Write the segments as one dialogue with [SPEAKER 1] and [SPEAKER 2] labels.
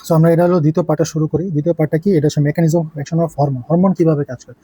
[SPEAKER 1] So আমরা এটা হলো দ্বিতীয় পার্টটা শুরু করি। দ্বিতীয় পার্টটা কি? এটা হচ্ছে mechanism of action of hormone. Hormone কিভাবে কাজ করে?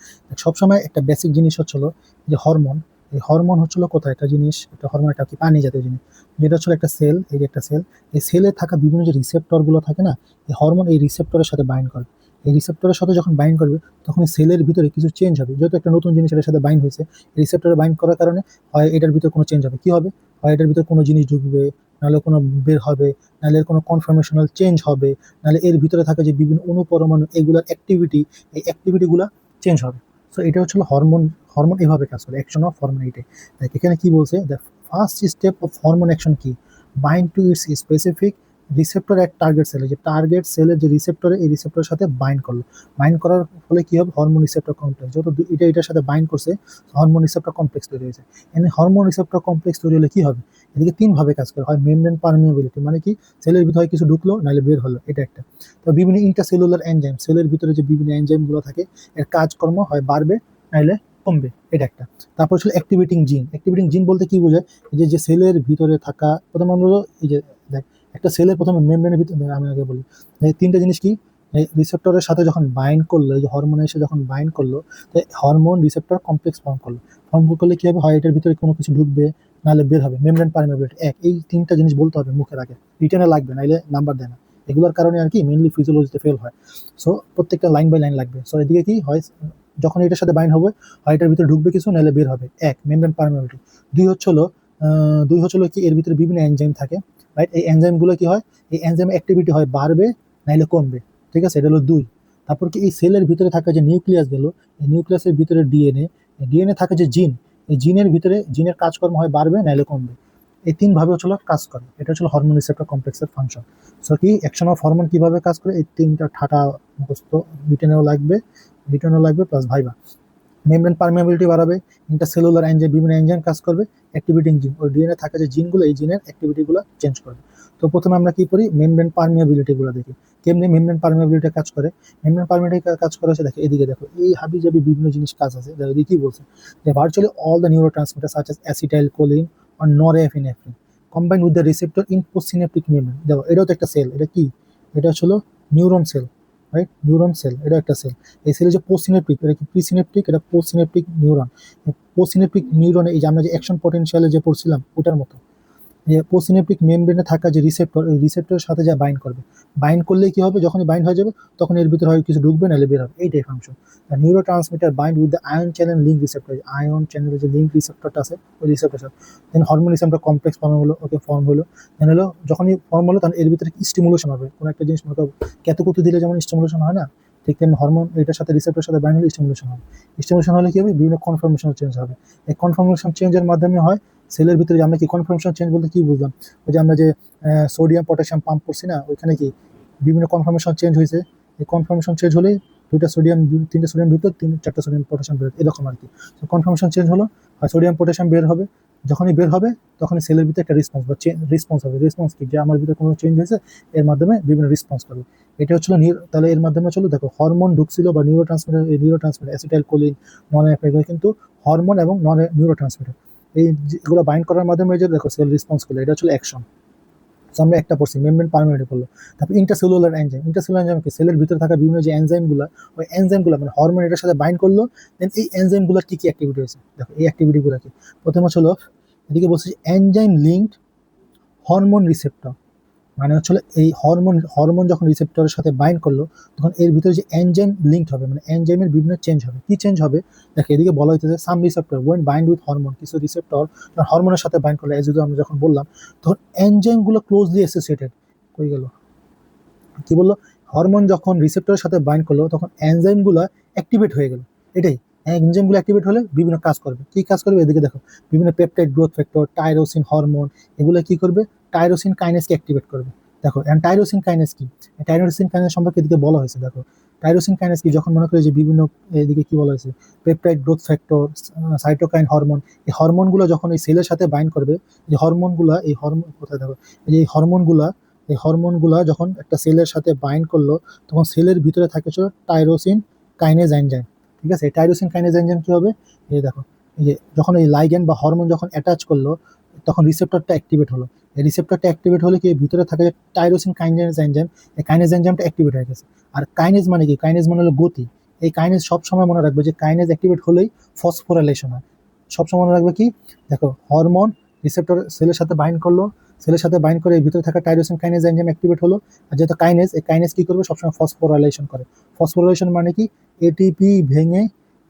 [SPEAKER 1] সবসময় একটা বেসিক জিনিস হচ্ছিল যে হরমোন। এই হরমোন হচ্ছিল কোথায় একটা জিনিস, একটা হরমোন, একটা কি পানি জাতীয় জিনিস, যেটা হচ্ছিল একটা সেল। এই যে একটা সেল, এই সেলে থাকা বিভিন্ন যে রিসেপ্টর গুলো থাকে না, এই হরমোন এই রিসেপ্টরের সাথে বাইন্ড করে। এই রিসেপ্টরের সাথে যখন বাইন্ড করবে, তখন সেলের ভিতরে কিছু চেঞ্জ হবে। যেহেতু একটা নতুন জিনিস এটার সাথে বাইন্ড হয়েছে, রিসেপ্টরে বাইন্ড করার কারণে হয় এটার ভিতরে কোনো চেঞ্জ হবে। কি হবে? হয় এটার ভিতরে কোনো জিনিস ঢুকবে, নাহলে কোনো বের হবে, নাহলে এর কোনো কনফার্মেশনাল চেঞ্জ হবে, নাহলে এর ভিতরে থাকা যে বিভিন্ন অনুপরমাণু এগুলোর অ্যাক্টিভিটি, এই অ্যাক্টিভিটি গুলা চেঞ্জ হবে। সো এটা হচ্ছে হরমোন। হরমোন এভাবে কাজ করে, অ্যাকশন অফ হরমোন এইটাই। দেখ এখানে কি বলছে, the first step of hormone action কি? Bind to its specific receptor এক টার্গেট সেলে, যে টার্গেট সেলের যে রিসেপ্টরে, এই রিসেপ্টরের সাথে বাইন্ড করলো। বাইন্ড করার ফলে কি হবে? হরমোন রিসেপ্টর কমপ্লেক্স, যত এটা এটার সাথে বাইন্ড করছে, হরমোন রিসেপ্টর কমপ্লেক্স তৈরি হয়েছে। এখানে হরমোন রিসেপ্টর কমপ্লেক্স তৈরি হলে কি হবে? এদিকে তিন ভাবে কাজ করে। হয় মেমব্রেন পারমিয়াবিলিটি, মানে কি সেলের ভিতরে কিছু ঢুকলো নাহলে বের হলো, এটা একটা। তো বিভিন্ন ইন্টারসেলুলার এনজাইম, সেলের ভিতরে যে বিভিন্ন এনজাইম গুলো থাকে, এর কাজকর্ম হয় বাড়বে নাহলে কমবে, এটা একটা। তারপর ছিল অ্যাক্টিভেটিং জিন। অ্যাক্টিভেটিং জিন বলতে কি বোঝায়? এই যে যে সেলের ভিতরে থাকা, প্রথম আমরা হলো এই যে দেখ, একটা সেলের প্রথমে মেমব্রেনের ভিতরে, আমি আগে বলি, এই তিনটা জিনিস কি? রিসেপ্টরের সাথে যখন বাইন্ড করলো, এই যে হরমোনের এসে যখন বাইন্ড করলো, তো হরমোন রিসেপ্টর কমপ্লেক্স ফর্ম করলো। ফর্ম করলে কি হবে? হয় এটার ভিতরে কোনো কিছু ঢুকবে, নাহলে বের হবে। মেমব্রেন পারমেবিলিটি এক, এই তিনটা জিনিস বলতে হবে মুখের আগে, রিটেনে লাগবে, নাহলে নাম্বার দেয় না। এগুলোর কারণে আর কি মেনলি ফিজিওলজিতে ফেল হয়। সো প্রত্যেকটা লাইন বাই লাইন লাগবে। সো এদিকে কি হয়, যখন এটার সাথে বাইন্ড হবে, হয় এটার ভিতরে ঢুকবে কিছু, নাহলে বের হবে। এক, মেমব্রেন পারমেবিলিটি। দুই হচ্ছিল দুই হচ্ছিল কি, এর ভিতরে বিভিন্ন এনজাইম থাকে, রাইট? এই এনজাইম গুলো কি হয়, এই এনজাইম অ্যাক্টিভিটি হয় বাড়বে নাহলে কমবে, ঠিক আছে? এটা হলো দুই। তারপর কি, এই সেলের ভিতরে থাকা যে নিউক্লিয়াস গেল, এই নিউক্লিয়াসের ভিতরে ডিএনএ, ডিএনএ থাকে যে জিন, এই জিনের ভিতরে জিনের কাজকর্ম হয় বাড়বে নাহলে কমবে। এই তিন ভাবে হচ্ছিল কাজ করে। এটা হচ্ছিল হরমোন রিসেপ্টর কমপ্লেক্সের ফাংশন। সো কি, অ্যাকশন অফ হরমোন কিভাবে কাজ করে, এই তিনটা ঠাটা মুখস্থ, রিটেনেও লাগবে, রিটেনও লাগবে প্লাস ভাইবা। মেমব্রেন পারমেবিলিটি বাড়াবে, ইন্টারসেলুলার এনজাইম, বিভিন্ন এনজাইম কাজ করবে, অ্যাক্টিভিটিং জিন, ওই ডিএনএ থাকে যে জিনগুলো, এই জিনের অ্যাক্টিভিটি গুলো চেঞ্জ করবে। তো প্রথমে আমরা কি করি, মেমব্রেন পারমিয়াবিলিটি গুলো দেখি। কেমনি মেমব্রেন পারমিয়াবিলিটি কাজ করে? মেমব্রেন পারমিয়াবিলিটি কাজ করে হচ্ছে, দেখো এদিকে দেখো, এই হাবি জাবি বিভিন্ন জিনিস কাজ আছে। দেখো এদিকে কি বলছে, যে virtually all the neurotransmitter such as acetylcholine or norepinephrine combined with the receptor in postsynaptic membrane. দেখো এটাও তো একটা সেল, এটা কি? এটা হলো neuron cell, right? Neuron cell, এটা একটা সেল। এই সেলের যে পোস্টসিনেপ্টিক, এটা কি প্রিসিনেপ্টিক, এটা পোস্টসিনেপ্টিক নিউরন। পোস্টসিনেপ্টিক নিউরনে এই যে আমরা যে অ্যাকশন পটেনশিয়ালে যে পড়ছিলাম ওটার মতো, যে পোস্টসিনেপ্টিক মেমব্রেনে থাকা যে রিসেপ্টর, ওই রিসেপ্টরের সাথে যা বাইন্ড করবে। বাইন্ড করলে কি হবে, যখনই বাইন্ড হয়ে যাবে, তখন এর ভিতরে হয় কিছু ঢুকবে নাহলে বের হবে, এইটাই function. Neuro transmitter bind with the ion channel link receptor, ion চ্যানেলের যে লিঙ্ক রিসেপ্টরটা আছে, ওই রিসেপ্টর সাথে দেন হরমোন রিসেপ্টর কমপ্লেক্স ফর্ম হলো, ওকে ফর্ম হলো। দেন হলো যখনই ফর্ম হলো, তখন এর ভিতরে স্টিমুলেশন হবে। কোনো একটা জিনিস মনে করো, কেতকুতু দিলে যেমন স্টিমুলেশন হয় না, ঠিক তেমনি হরমোন এটার সাথে রিসেপ্টরের সাথে বাইন্ড হলে স্টিমুলেশন হবে। স্টিমুলেশন হলে কি হবে, বিভিন্ন কনফার্মেশন চেঞ্জ হবে। এই কনফার্মেশন চেঞ্জের মাধ্যমে হয় সেলের ভিতরে, যে আমরা কি কনফার্মেশন চেঞ্জ বলতে কি বুঝলাম, ওই যে আমরা যে সোডিয়াম পটাশিয়াম পাম্প করছি না, ওইখানে কি বিভিন্ন কনফার্মেশন চেঞ্জ হয়েছে। এই কনফার্মেশন চেঞ্জ হলেই দুইটা সোডিয়াম, তিনটা সোডিয়াম ভিতর, তিন চারটা সোডিয়াম পটাশিয়াম বের, এরকম আর কি। তো কনফার্মেশন চেঞ্জ হলো, আর সোডিয়াম পটাশিয়াম বের হবে। যখনই বের হবে, তখনই সেলের ভিতরে একটা রেসপন্স বা রেসপন্স হবে। রেসপন্স কি, যে আমার ভিতরে কোনো চেঞ্জ হয়েছে, এর মাধ্যমে বিভিন্ন রেসপন্স করবে। এটা হচ্ছিল তাহলে এর মাধ্যমে চলো দেখো, হরমোন ঢুকছিল বা নিউরো ট্রান্সমিটার, এই নিউরো ট্রান্সমিটার অ্যাসিটাইল কোলিন, নন এগুলো কিন্তু হরমোন এবং নন নিউরো ট্রান্সমিটার। এই যেগুলো বাইন্ড করার মাধ্যমে যে দেখো সেল রেসপন্স করলো, এটা হচ্ছে অ্যাকশন। আমরা একটা পড়ছি মেমব্রেন পারমিয়াবিলিটি করলো। তারপর ইন্টারসেলুলার এনজাইম, ইন্টারসেলুলার এনজাইম কি, সেলের ভিতরে থাকা বিভিন্ন যে এনজাইম গুলো, ওই এনজাইম গুলো মানে হরমোন এটার সাথে বাইন্ড করলো। দেন এই এনজাইম গুলোর কি কি অ্যাক্টিভিটি হয়েছে, দেখো এই অ্যাক্টিভিটি গুলো কি। প্রথমে হলো, এদিকে বলছে এনজাইম লিঙ্কড হরমোন রিসেপ্টর, মানে হচ্ছে এই হরমোন, হরমোন যখন রিসেপ্টরের সাথে বাইন্ড করলো, তখন এর ভিতরে যে এনজাইম লিঙ্কড হবে, মানে এনজাইমের বিভিন্ন চেঞ্জ হবে। কি চেঞ্জ হবে? দেখো এদিকে বলা হইতেছে some receptor when bind with hormone, কিছু রিসেপ্টর হরমোনের সাথে বাইন্ড করলো, এজ আমরা যখন বললাম, তখন এনজাইম গুলো ক্লোজলি অ্যাসোসিয়েটেড হয়ে গেল। কি বললো, হরমোন যখন রিসেপ্টরের সাথে বাইন্ড করলো, তখন এনজাইম গুলো অ্যাক্টিভেট হয়ে গেল। এটাই, এনজাইম গুলো অ্যাক্টিভেট হলে বিভিন্ন কাজ করবে। কি কাজ করবে? এদিকে দেখো, বিভিন্ন peptide growth factor, tyrosine hormone, এগুলো কি করবে? টাইরোসিন কাইনেসকে অ্যাক্টিভেট করবে। দেখো টাইরোসিন কাইনেস কি, টাইরোসিন কাইনেস সম্পর্কে এদিকে বলা হয়েছে। দেখো টাইরোসিন কাইনেস কি, যখন মনে করে যে বিভিন্ন, এদিকে কি বলা হয়েছে, peptide growth factor, cytokine hormone, এই হরমোনগুলো যখন এই সেলের সাথে বাইন্ড করবে, যে হরমোনগুলা, এই হরমোন কোথায় দেখো, এই যে হরমোনগুলা, এই হরমোনগুলা যখন একটা সেলের সাথে বাইন্ড করলো, তখন সেলের ভিতরে থাকে হচ্ছে টাইরোসিন কাইনেজ এনজাইম। ঠিক আছে, টাইরোসিন কাইনেজ এনজাইম কি হবে? এই দেখো, এই যে যখন এই লাইগেন্ড বা হরমোন যখন অ্যাটাচ করলো, তখন রিসেপ্টরটা অ্যাক্টিভেট হলো। এই রিসেপ্টরটা অ্যাক্টিভেট হলে কি ভিতরে থাকে যে টাইরোসিন কাইনেজ এনজাইম, এই কাইনেজ এনজাইমটা অ্যাক্টিভেট হয়ে গেছে। আর কাইনেজ মানে কি? কাইনেজ মানে হলো গতি। এই কাইনেজ সবসময় মনে রাখবে যে কাইনেজ অ্যাক্টিভেট হলেই ফসফোরাইলেশন হয়। সবসময় মনে রাখবে কি, দেখো হরমোন রিসেপ্টর সেলের সাথে বাইন্ড করলো, সেলের সাথে বাইন্ড করে ভিতরে থাকা টাইরোসিন কাইনেজ এনজাইম অ্যাক্টিভেট হলো। আর যেহেতু কাইনেজ, এই কাইনেজ কি করবে? সবসময় ফসফোরাইলেশন করে। ফসফোরাইলেশন মানে কি? এটিপি ভেঙে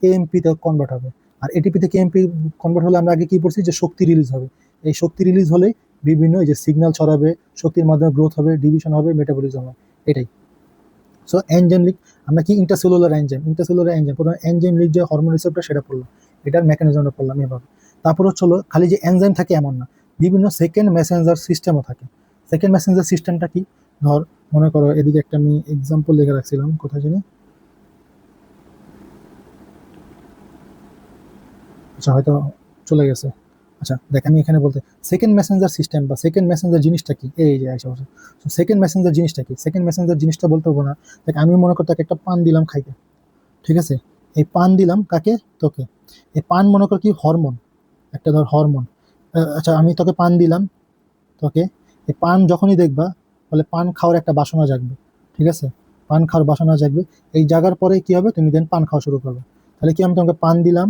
[SPEAKER 1] এএমপি তে কনভার্ট হবে। আর এটিপি থেকে এএমপি কনভার্ট হলে আমরা আগে কি পড়ছি যে শক্তি রিলিজ হবে। এই শক্তি রিলিজ হলে বিভিন্ন এই যে সিগন্যাল ছড়াবে, শক্তির মাধ্যমে গ্রোথ হবে, ডিভিশন হবে, মেটাবলিজম হবে, এটাই। সো এনজাইম লিক, আমরা কি ইন্টারসেলুলার এনজাইম, ইন্টারসেলুলার এনজাইম প্রথমে এনজাইম লিক যে হরমোন রিসেপ্টর সেটা পড়লাম, এটার মেকানিজমটা পড়লাম এভাবে। তারপর হলো খালি যে এনজাইম থাকে এমন না, বিভিন্ন সেকেন্ড মেসেঞ্জার সিস্টেমও থাকে। সেকেন্ড মেসেঞ্জার সিস্টেমটা কি? ধর মনে করো এদিকে একটা আমি এক্সাম্পল লিখে রাখছিলাম, কোথায় জানি, আচ্ছা হয়তো চলে গেছে। আচ্ছা দেখ, আমি এখানে বলতে সেকেন্ড মেসেঞ্জার সিস্টেম বা সেকেন্ড মেসেঞ্জার জিনিসটা কি, এই যে আইসা বলছে। সেকেন্ড মেসেঞ্জার জিনিসটা কি? সেকেন্ড মেসেঞ্জার জিনিসটা বলতে হবো না। দেখ আমি মনে করি তাকে একটা পান দিলাম খাইতে, ঠিক আছে? এই পান দিলাম কাকে? তোকে। এই পান মনে কর কি হরমোন, একটা ধর হরমোন। আচ্ছা আমি তোকে পান দিলাম, তোকে। এই পান যখনই দেখবা বলে পান খাওয়ার একটা বাসনা জাগবে, ঠিক আছে? পান খাওয়ার বাসনা জাগবে, এই জাগার পরে কি হবে? তুমি দেন পান খাওয়া শুরু করবে। তাহলে কি, আমি তোমাকে পান দিলাম,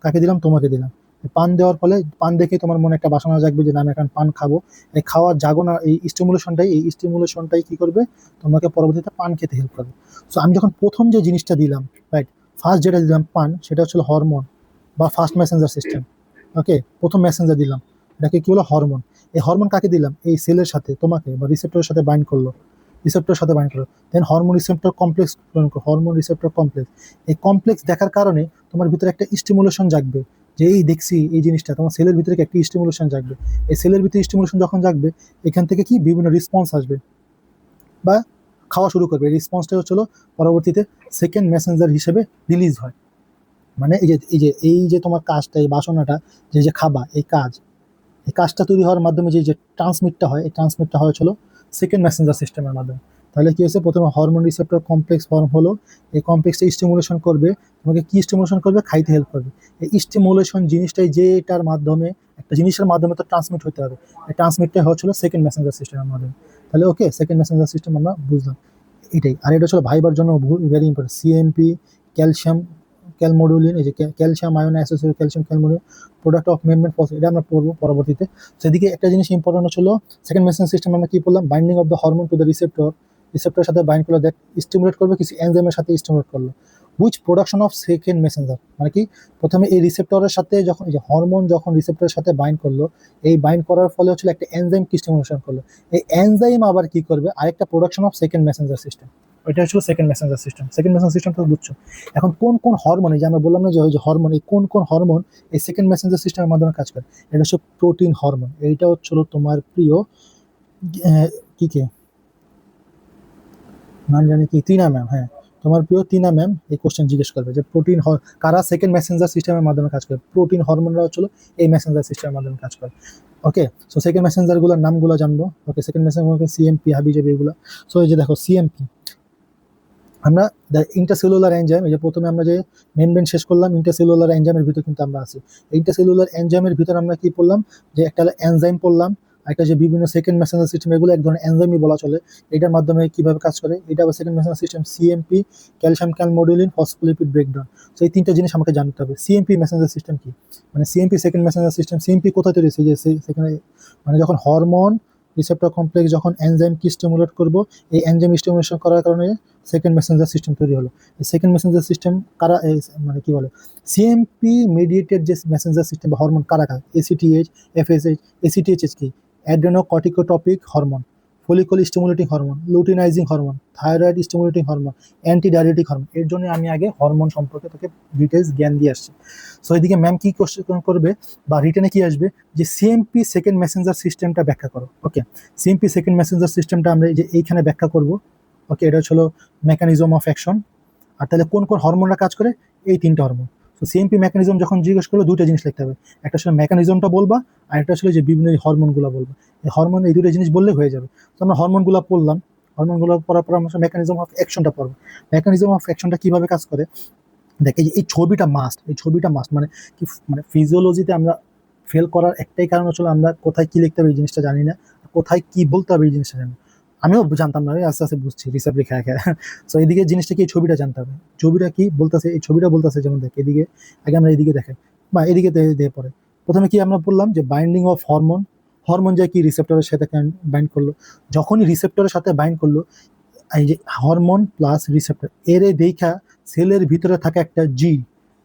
[SPEAKER 1] কাকে দিলাম? তোমাকে দিলাম। এই পান দেওয়ার ফলে পান দেখে তোমার মনে একটা বাসনা জাগবে যে না আমি এখন পান খাবো। এই খাওয়ার জাগনা, এই স্টিমুলেশনটাই কি করবে? তোমাকে পরবর্তীতে পান খেতে হেল্প করবে। সো আমি যখন প্রথম যে জিনিসটা দিলাম, রাইট, ফার্স্ট যেটা দিলাম পান, সেটা হচ্ছিল হরমোন বা ফার্স্ট মেসেঞ্জার সিস্টেম। ওকে, প্রথম মেসেঞ্জার দিলাম, এটাকে কি বলো? হরমোন। এই হরমোন কাকে দিলাম? এই সেলের সাথে, তোমাকে বা রিসেপ্টরের সাথে বাইন্ড করলো, রিসেপ্টরের সাথে বাইন্ড করলো। Then hormone receptor complex, hormone receptor complex. এই কমপ্লেক্স দেখার কারণে তোমার ভিতরে একটা স্টিমুলেশন জাগবে, যে এই দেখছি এই জিনিসটা, তোমার সেলের ভিতরে একটা স্টিমুলেশন জাগবে। এই সেলের ভিতরে স্টিমুলেশন যখন জাগবে, এখান থেকে কি বিভিন্ন রেসপন্স আসবে বা খাওয়া শুরু করবে। এই রেসপন্সটা হচ্ছিল পরবর্তীতে সেকেন্ড মেসেঞ্জার হিসেবে রিলিজ হয়। মানে এই যে তোমার কাজটা, এই বাসনাটা, যে যে খাবা, এই কাজটা তৈরি হওয়ার মাধ্যমে যে যে ট্রান্সমিটটা হয়, এই ট্রান্সমিটটা হয়েছিল সেকেন্ড মেসেঞ্জার সিস্টেমের মাধ্যমে। তাহলে কি হয়েছে? প্রথমে হরমোন রিসেপ্টর কমপ্লেক্স ফর্ম হলো, এই কমপ্লেক্সটা স্টিমুলেশন করবে, তোমাকে কি স্টিমুলেশন করবে? খাইতে হেল্প করবে। এই স্টিমুলেশন জিনিসটাই, যেটার মাধ্যমে একটা জিনিসের মাধ্যমে তো ট্রান্সমিট হতে হবে, এই ট্রান্সমিটটা হচ্ছিল সেকেন্ড মেসেঞ্জার সিস্টেমের মাধ্যমে। তাহলে ওকে, সেকেন্ড মেসেঞ্জার সিস্টেম আমরা বুঝলাম এটাই। আর এটা হচ্ছে ভাইবার জন্য very important, CMP, calcium calmodulin, এই যে calcium ion associated calcium calmodulin, product of membrane phosphate, এটা আমরা পড়বো পরবর্তীতে। সেদিকে একটা জিনিস ইম্পর্টেন্ট হচ্ছিল সেকেন্ড মেসেঞ্জার সিস্টেম, আমরা কি বললাম? Binding of the hormone to the receptor, রিসেপ্টরের সাথে বাইন্ড করলো, দ্যাট স্টিমুলেট করবে কিছু এনজাইমের সাথে স্টিমুলেট করলো। Which production of second Messenger, মানে কি প্রথমে এই রিসেপ্টরের সাথে যখন, এই যে হরমোন যখন রিসেপ্টরের সাথে বাইন্ড করলো, এই বাইন্ড করার ফলে হচ্ছিল একটা এনজাইম কি স্টিমুলেশন করলো, এই এনজাইম আবার কি করবে? আরেকটা production of second messenger system. ওইটা হচ্ছিল second messenger system. Second messenger system তো বুঝছো। এখন কোন কোন হরমোন, এই যে আমরা বললাম না যে ওই যে হরমোন, এই কোন কোন হরমোন এই সেকেন্ড মেসেঞ্জার সিস্টেমের মাধ্যমে কাজ করে? এটা হচ্ছে প্রোটিন হরমোন। এইটা হচ্ছিল তোমার প্রিয় কি কে নাম জানি কি, টিনা ম্যাম, হ্যাঁ, তোমার প্রিয় টিনা ম্যাম এই কোশ্চেন জিজ্ঞেস করবে যে প্রোটিন কারা সেকেন্ড মেসেঞ্জার সিস্টেমের মাধ্যমে কাজ করে? প্রোটিন হরমোনরা হচ্ছিল এই মেসেঞ্জার সিস্টেমের মাধ্যমে কাজ করে। ওকে, সো সেকেন্ড মেসেঞ্জার গুলোর নামগুলো জানবো। ওকে, সেকেন্ড মেসেঞ্জার সিএমপি, হাবিজাবি, এগুলো। সো এই যে দেখো সিএমপি, আমরা ইন্টারসেলুলার এনজাইম, এই যে প্রথমে আমরা যে মেমব্রেন শেষ করলাম, ইন্টারসেলুলার এনজাইমের ভিতর কিন্তু আমরা আছি। ইন্টারসেলুলার এনজাইমের ভিতর আমরা কি পড়লাম? যে একটা এনজাইম পড়লাম, একটা যে বিভিন্ন সেকেন্ড মেসেঞ্জার সিস্টেম, এগুলো এক ধরনের এনজাইমই বলা চলে। এটার মাধ্যমে কিভাবে কাজ করে, এটা আবার second messenger system CMP, calcium calmodulin phospholipid breakdown. তো এই তিনটা জিনিস আমাকে জানতে হবে। সিএমপি মেসেঞ্জার সিস্টেম কি, মানে CMP second messenger system, CMP কোথায় তৈরি হয়েছে? যে সেখানে মানে যখন হরমোন রিসেপ্টর কমপ্লেক্স যখন এনজাইম কি স্টিমুলেট করবো, এই এনজাইম স্টিমুলেশন করার কারণে সেকেন্ড মেসেঞ্জার সিস্টেম তৈরি হলো। এই সেকেন্ড মেসেঞ্জার সিস্টেম কারা, মানে কি বলে, সিএমপি মিডিয়েটেড যে মেসেঞ্জার সিস্টেম বা হরমোন কারা কারা? ACTH, FSH. এসিটিএইচ কি? Adrenocorticotropic hormone, follicle stimulating hormone, luteinizing hormone, thyroid stimulating hormone, antidiabetic hormone. এর জন্য আমি আগে হরমোন সম্পর্কে তোকে ডিটেলস জ্ঞান দিয়ে আসছি। সো এদিকে ম্যাম কি কোশ্চেন করবে বা রিটেনে কি আসবে, যে সিএমপি সেকেন্ড মেসেঞ্জার সিস্টেমটা ব্যাখ্যা করো। ওকে, সিএমপি সেকেন্ড মেসেঞ্জার সিস্টেমটা আমরা এই যে এইখানে ব্যাখ্যা করব। ওকে, এটা হচ্ছে মেকানিজম অফ অ্যাকশন। আর তাহলে কোন কোন হরমোনরা কাজ করে? এই তিনটা হরমোন। তো সিএমপি মেকানিজম যখন জিজ্ঞেস করলো, দুইটা জিনিস লিখতে হবে, একটা ছিল মেকানিজমটা বলবা, আর একটা ছিল যে বিভিন্ন হরমোনগুলো বলবা। এই হরমোন, এই দুটো জিনিস বললে হয়ে যাবে। তো আমরা হরমোনগুলো পড়লাম, হরমোনগুলো পড়ার পর আমরা মেকানিজম অফ অ্যাকশনটা পড়বো। মেকানিজম অফ অ্যাকশনটা কিভাবে কাজ করে? দেখে এই ছবিটা মাস্ট, এই ছবিটা মাস্ট, মানে কি, মানে ফিজিওলজিতে আমরা ফেল করার একটাই কারণ হচ্ছে আমরা কোথায় কি লিখতে হবে এই জিনিসটা জানি না, কোথায় কি বলতে হবে এই জিনিসটা জানি না। আমিও জানতাম না, আমি আস্তে আস্তে বুঝছি রিসার্চ লেখা একা। সো এদিকে জিনিসটা কি, এই ছবিটা জানতে হবে, ছবিটা কি বলতেছে, এই ছবিটা বলতেছে যেমন দেখ এদিকে, আগে আমরা এদিকে দেখেন বা এদিকে দিয়ে পরে। প্রথমে কি আমরা বললাম যে বাইন্ডিং অফ হরমোন, হরমোন যায় কি রিসেপ্টরের সাথে বাইন্ড করলো, যখনই রিসেপ্টরের সাথে বাইন্ড করলো, এই যে হরমোন প্লাস রিসেপ্টর এর এই দেখা সেলের ভিতরে থাকা একটা জি,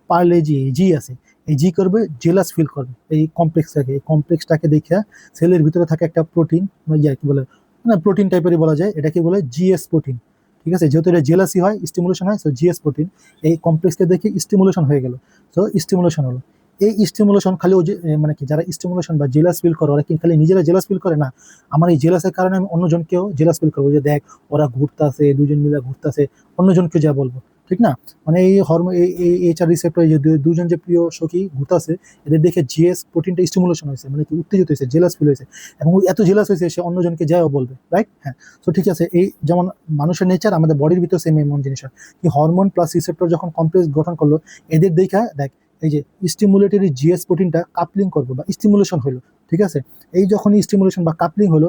[SPEAKER 1] পারলে জি, এই জি আছে, এই জি করবে জেলাস ফিল করবে এই কমপ্লেক্সটাকে, এই কমপ্লেক্সটাকে দেখা সেলের ভিতরে থাকা একটা প্রোটিন, ইয়া কি বলে, মানে প্রোটিন টাইপেরই বলা যায়, এটাকে বলে জিএস প্রোটিন। ঠিক আছে, যেহেতু এটা জেলাসি হয়, স্টিমুলেশন হয়, সো জিএস প্রোটিন এই কমপ্লেক্সকে দেখে স্টিমুলেশন হয়ে গেল, সো স্টিমুলেশন হলো। এই স্টিমুলেশন খালি ওই যে মানে কি, যারা স্টিমুলেশন বা জেলাস ফিল করে ওরা কি খালি নিজেরা জেলাস ফিল করে না, আমার এই জেলাসের কারণে আমি অন্যজনকেও জেলাস ফিল করবো, যে দেখ ওরা ঘুরতেছে, দুজন মিলে ঘুরতেছে, অন্যজনকে যা বলবো, ঠিক না? মানে এই হরমোন এই এইচআর রিসেপ্টর, যে দুজন যে প্রিয় সখী ঘুরতেছে, এদের দেখে জিএস প্রোটিনটা স্টিমুলেশন হয়েছে, মানে কি উত্তেজিত হয়েছে, জেলাস ফিল হয়েছে, এবং ওই এত জেলাস হয়েছে সে অন্যজনকে যাও বলবে, রাইট? হ্যাঁ। তো ঠিক আছে, এই যেমন মানুষের নেচার, আমাদের বডির ভিতর সেম এমন জিনিস হয় কি, হরমোন প্লাস রিসেপ্টর যখন কমপ্লেক্স গঠন করলো, এদের দেখা দেখ এই যে স্টিমুলেটরি জিএস প্রোটিনটা কাপলিং করবো বা স্টিমুলেশন হলো, ঠিক আছে? এই যখন স্টিমুলেশন বা কাপলিং হলো,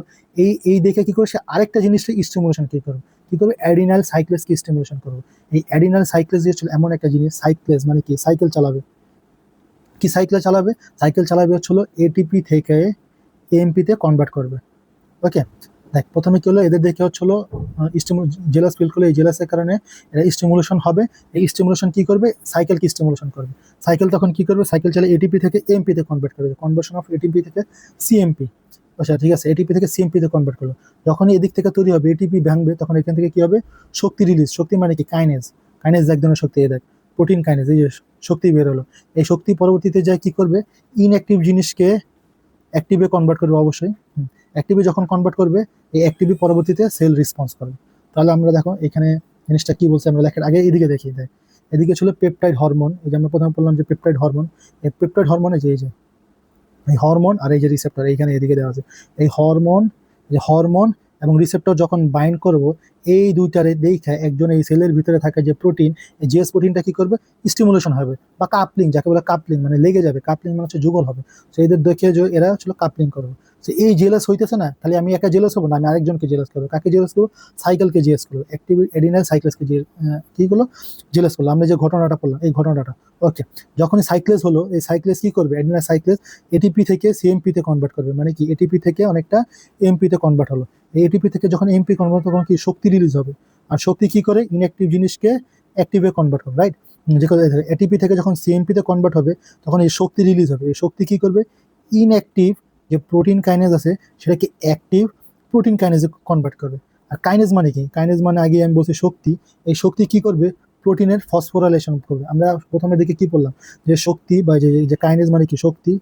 [SPEAKER 1] এই দেখে কি করে সে আরেকটা জিনিসটা স্টিমুলেশন কি করবে অ্যাডিনাল সাইক্লেসকে স্টিমুলেশন করবে। এই অ্যাডিনাল সাইক্লেস যে হচ্ছে এমন একটা জিনিস, সাইক্লেস মানে কি, সাইকেল চালাবে, কি সাইকেল চালাবে, সাইকেল চালাবে হচ্ছে এটিপি থেকে এএমপি তে কনভার্ট করবে। ওকে, দেখ প্রথমে কি হলো, এদের দেখে হচ্ছিল জেলাস ফিল করলে, এই জেলাসের কারণে এরা স্টিমুলেশন হবে, এই স্টিমুলেশন কি করবে, সাইকেলকে স্টিমুলেশন করবে, সাইকেল তখন কি করবে, সাইকেল চালে এটিপি থেকে এমপি তে কনভার্ট করবে, কনভার্সন অফ এটিপি থেকে সিএমপি। আচ্ছা ঠিক আছে, এটিপি থেকে সিএমপি তে কনভার্ট করলো, যখনই এদিক থেকে তৈরি হবে এটিপি ভাঙবে, তখন এখান থেকে কি হবে, শক্তি রিলিজ, শক্তি মানে কি কাইনেজ, কাইনেজ এক ধরনের শক্তি, এই দেখ প্রোটিন কাইনেজ, এই যে শক্তি বের হলো, এই শক্তি পরবর্তীতে যায় কি করবে, ইনঅ্যাক্টিভ জিনিসকে অ্যাক্টিভে কনভার্ট করবে অবশ্যই। অ্যাক্টিভে যখন কনভার্ট করবে, এই অ্যাক্টিভে পরবর্তীতে সেল রেসপন্স করবে। তাহলে আমরা দেখো এখানে জিনিসটা কি বলছে, আমরা লেখার আগে এদিকে দেখি, দেখ এদিকে ছিল পেপটাইড হরমোন, এই যে আমরা প্রথমে বললাম যে পেপটাইড হরমোন, এই পেপটাইড হরমোনে যে এই যে এই হরমোন আর এই যে রিসেপ্টর এইখানে এদিকে দেওয়া আছে, এই হরমোন, যে হরমোন এবং রিসেপ্টর যখন বাইন্ড করব, এই দুইটারে দেখা একজন এই সেলের ভিতরে থাকা যে প্রোটিন, এই জিএস প্রোটিনটা কি করবে, স্টিমুলেশন হবে বা কাপলিং, যাকে বলে কাপলিং, মানে লেগে যাবে, কাপলিং মানে হচ্ছে যুগল হবে। তো এদের দেখে যে এরা হচ্ছিল কাপলিং করবে। তো এই জেলাস হইতেছে না, তাহলে আমি একা জেলাস হবো না, আমি আরেকজনকে জেলাস করবো, কাকে জেলাস করবো, সাইকেলকে জিজ্ঞেস করবো, অ্যাক্টিভ এডিনাল সাইক্লেসকে কি করলো, জেলাস করলো, আমরা যে ঘটনাটা করলাম এই ঘটনাটা। ওকে, যখনই সাইক্লেস হলো, এই সাইক্লেস কি করবে, এডিনাল সাইক্লেস এটিপি থেকে সিএমপি তে কনভার্ট করবে, মানে কি এটিপি থেকে অনেকটা এমপি তে কনভার্ট হলো, এই এটিপি থেকে যখন এমপি কনভার্ট, তখন কি শক্তি রিলিজ হবে, আর শক্তি কি করে, ইনঅ্যাক্টিভ জিনিসকে অ্যাক্টিভে কনভার্ট হবে, রাইট? যে এটিপি থেকে যখন সিএমপি তে কনভার্ট হবে, তখন এই শক্তি রিলিজ হবে, এই শক্তি কি করবে, ইনঅ্যাক্টিভ যে প্রোটিন কাইনেজ আছে সেটাকে অ্যাক্টিভ প্রোটিন কাইনেজে কনভার্ট করবে। আর কাইনেজ মানে কি, কাইনেজ মানে আগে আমি বলছি শক্তি, এই শক্তি কি করবে, প্রোটিনের ফসফোরাইলেশন করবে। আমরা প্রথমে দিকে কি বললাম, যে শক্তি বা যে কাইনেজ মানে কি শক্তি,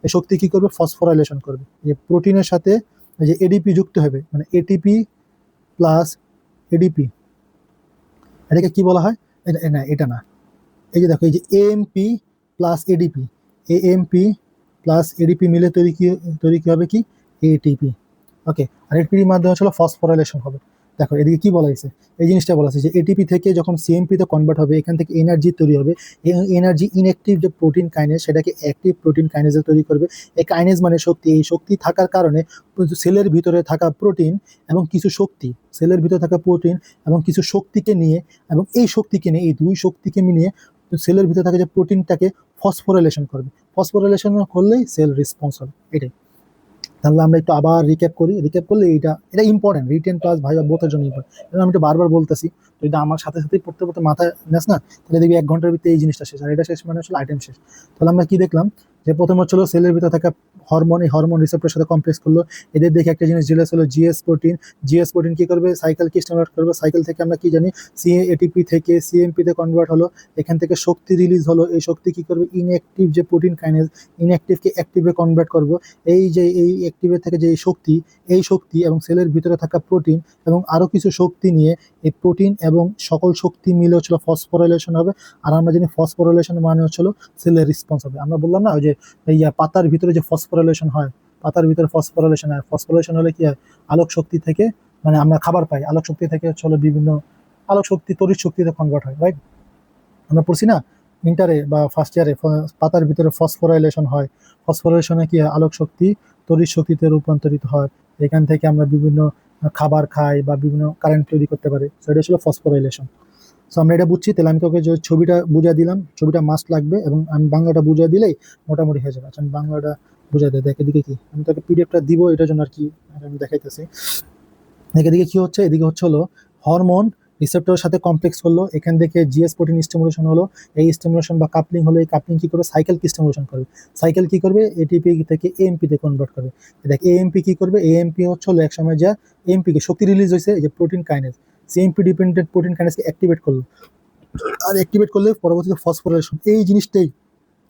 [SPEAKER 1] এই শক্তি কি করবে, ফসফোরাইলেশন করবে, যে প্রোটিনের সাথে যে এডিপি যুক্ত হবে, মানে এটিপি প্লাস এডিপি, এটাকে কি বলা হয়, না এটা না, এই যে দেখো এই যে AMP plus ADP, AMP plus ADP মিলে তৈরি কি হবে, কি এটিপি। ওকে, আর এটিপির মাধ্যমে আসলে ফসফোরাইলেশন হবে। দেখো এদিকে কি বলা হয়েছে, এই জিনিসটা বলা হয়েছে যে এটিপি থেকে যখন সিএমপি তে কনভার্ট হবে, এখান থেকে এনার্জি তৈরি হবে, এই এনার্জি ইনঅ্যাক্টিভ যে প্রোটিন কাইনেজ সেটাকে অ্যাক্টিভ প্রোটিন কাইনেজে তৈরি করবে। এই কাইনেজ মানে শক্তি, এই শক্তি থাকার কারণে সেলের ভিতরে থাকা প্রোটিন এবং কিছু শক্তি, সেলের ভিতরে থাকা প্রোটিন এবং কিছু শক্তিকে নিয়ে, এবং এই শক্তিকে নিয়ে, এই দুই শক্তিকে নিয়ে সেলের ভিতরে থাকা যে প্রোটিনটাকে ফসফোরাইলেশন করবে, ফসফোরাইলেশন করলেই সেল রেসপন্স হবে, এটাই। তাহলে আমরা একটু আবার রিক্যাপ করলে এটা এটা ইম্পর্টেন্ট, রিটেন প্লাস ভাইবা বোথের জন্য ইম্পর্টেন্ট, আমি একটু বারবার বলতেছি, তো এটা আমার সাথে সাথে পড়তে পড়তে মাথায় নেস না, তাহলে দেখবি 1 ঘন্টার ভিতরে এই জিনিসটা শেষ, আর এটা শেষ মানে আসলে আইটেম শেষ। তাহলে আমরা কি দেখলাম, যে প্রথম হচ্ছিল সেলের ভিতরে থাকা হরমোন, এই হরমোন রিসেপ্টরের সাথে কমপ্লেক্স করলো, এদের দেখে একটা জিনিস জেলাস হলো জিএস প্রোটিন, জিএস প্রোটিন কি করবে, সাইকেলকে স্টিমুলেট করবে, সাইকেল থেকে আমরা কি জানি, এটিপি থেকে সিএমপি তে কনভার্ট হলো, এখান থেকে শক্তি রিলিজ হলো, এই শক্তি কি করবে, ইনঅ্যাক্টিভ যে প্রোটিন কাইনেজ, ইনঅ্যাক্টিভকে অ্যাক্টিভে কনভার্ট করবো, এই যে এই অ্যাক্টিভের থেকে যে শক্তি, এই শক্তি এবং সেলের ভিতরে থাকা প্রোটিন এবং আরো কিছু শক্তি নিয়ে, এই প্রোটিন এবং সকল শক্তি মিলে হচ্ছিল ফসফোরাইলেশন হবে। আর আমরা জানি ফসফোরাইলেশন মানে হচ্ছিল সেলের রেসপন্স হবে। আমরা বললাম না ওই যে এই পাতার ভিতরে যে ফসফোরাইলেশন হয়, পাতার ভিতরে ফসফোরাইলেশন হয়, ফসফোরাইলেশন হলে কি হয়, আলোক শক্তি থেকে, মানে আমরা খাবার পাই, আলোক শক্তি থেকে হচ্ছে বিভিন্ন আলোক শক্তি তড়িৎ শক্তিতে কনভার্ট হয়, রাইট? আমরা পড়ছি না ইন্টারে বা ফার্স্ট ইয়ারে পাতার ভিতরে ফসফোরাইলেশন হয়। ফসফোরাইলেশনে কি হয়, আলোক শক্তি তড়িৎ শক্তিতে রূপান্তরিত হয়। এখান থেকে আমরা বিভিন্ন খাবার খাই বা বিভিন্ন কারেন্ট তৈরি করতে পারি। তো এটা ছিল ফসফোরাইলেশন। সো আমরা এটা বুঝছি, তাহলে আমি তোকে যে ছবিটা বুঝা দিলাম, ছবিটা মাস্ট লাগবে এবং আমি বাংলাটা বুঝা দিলেই মোটামুটি হয়ে যাবে। আচ্ছা আমি বাংলাটা বুঝাই দেয়, দেখ এদিকে কি, আমি তোকে পিডিএফটা দিব এটার জন্য আর কি আমি দেখাইতেছি। দেখ এদিকে কি হচ্ছে, এদিকে হচ্ছে হলো হরমোন রিসেপ্টরের সাথে কমপ্লেক্স করলো, এখান থেকে জিএস প্রোটিন স্টিমুলেশন হলো। এই স্টিমুলেশন বা কাপলিং হলো, এই কাপলিং কি করবে, সাইকেল কি স্টিমুলেশন করবে, সাইকেল কি করবে, এটিপি থেকে এএমপি তে কনভার্ট করবে। দেখ এএমপি কি করবে, এএমপি হচ্ছে হলো এক সময় যা এমপি কে শক্তি রিলিজ হয়েছে, এই যে protein kinase, CMP dependent protein কাইনেজকে অ্যাক্টিভেট করলো। আর অ্যাক্টিভেট করলে পরবর্তীতে ফসফোরাইলেশন, এই জিনিসটাই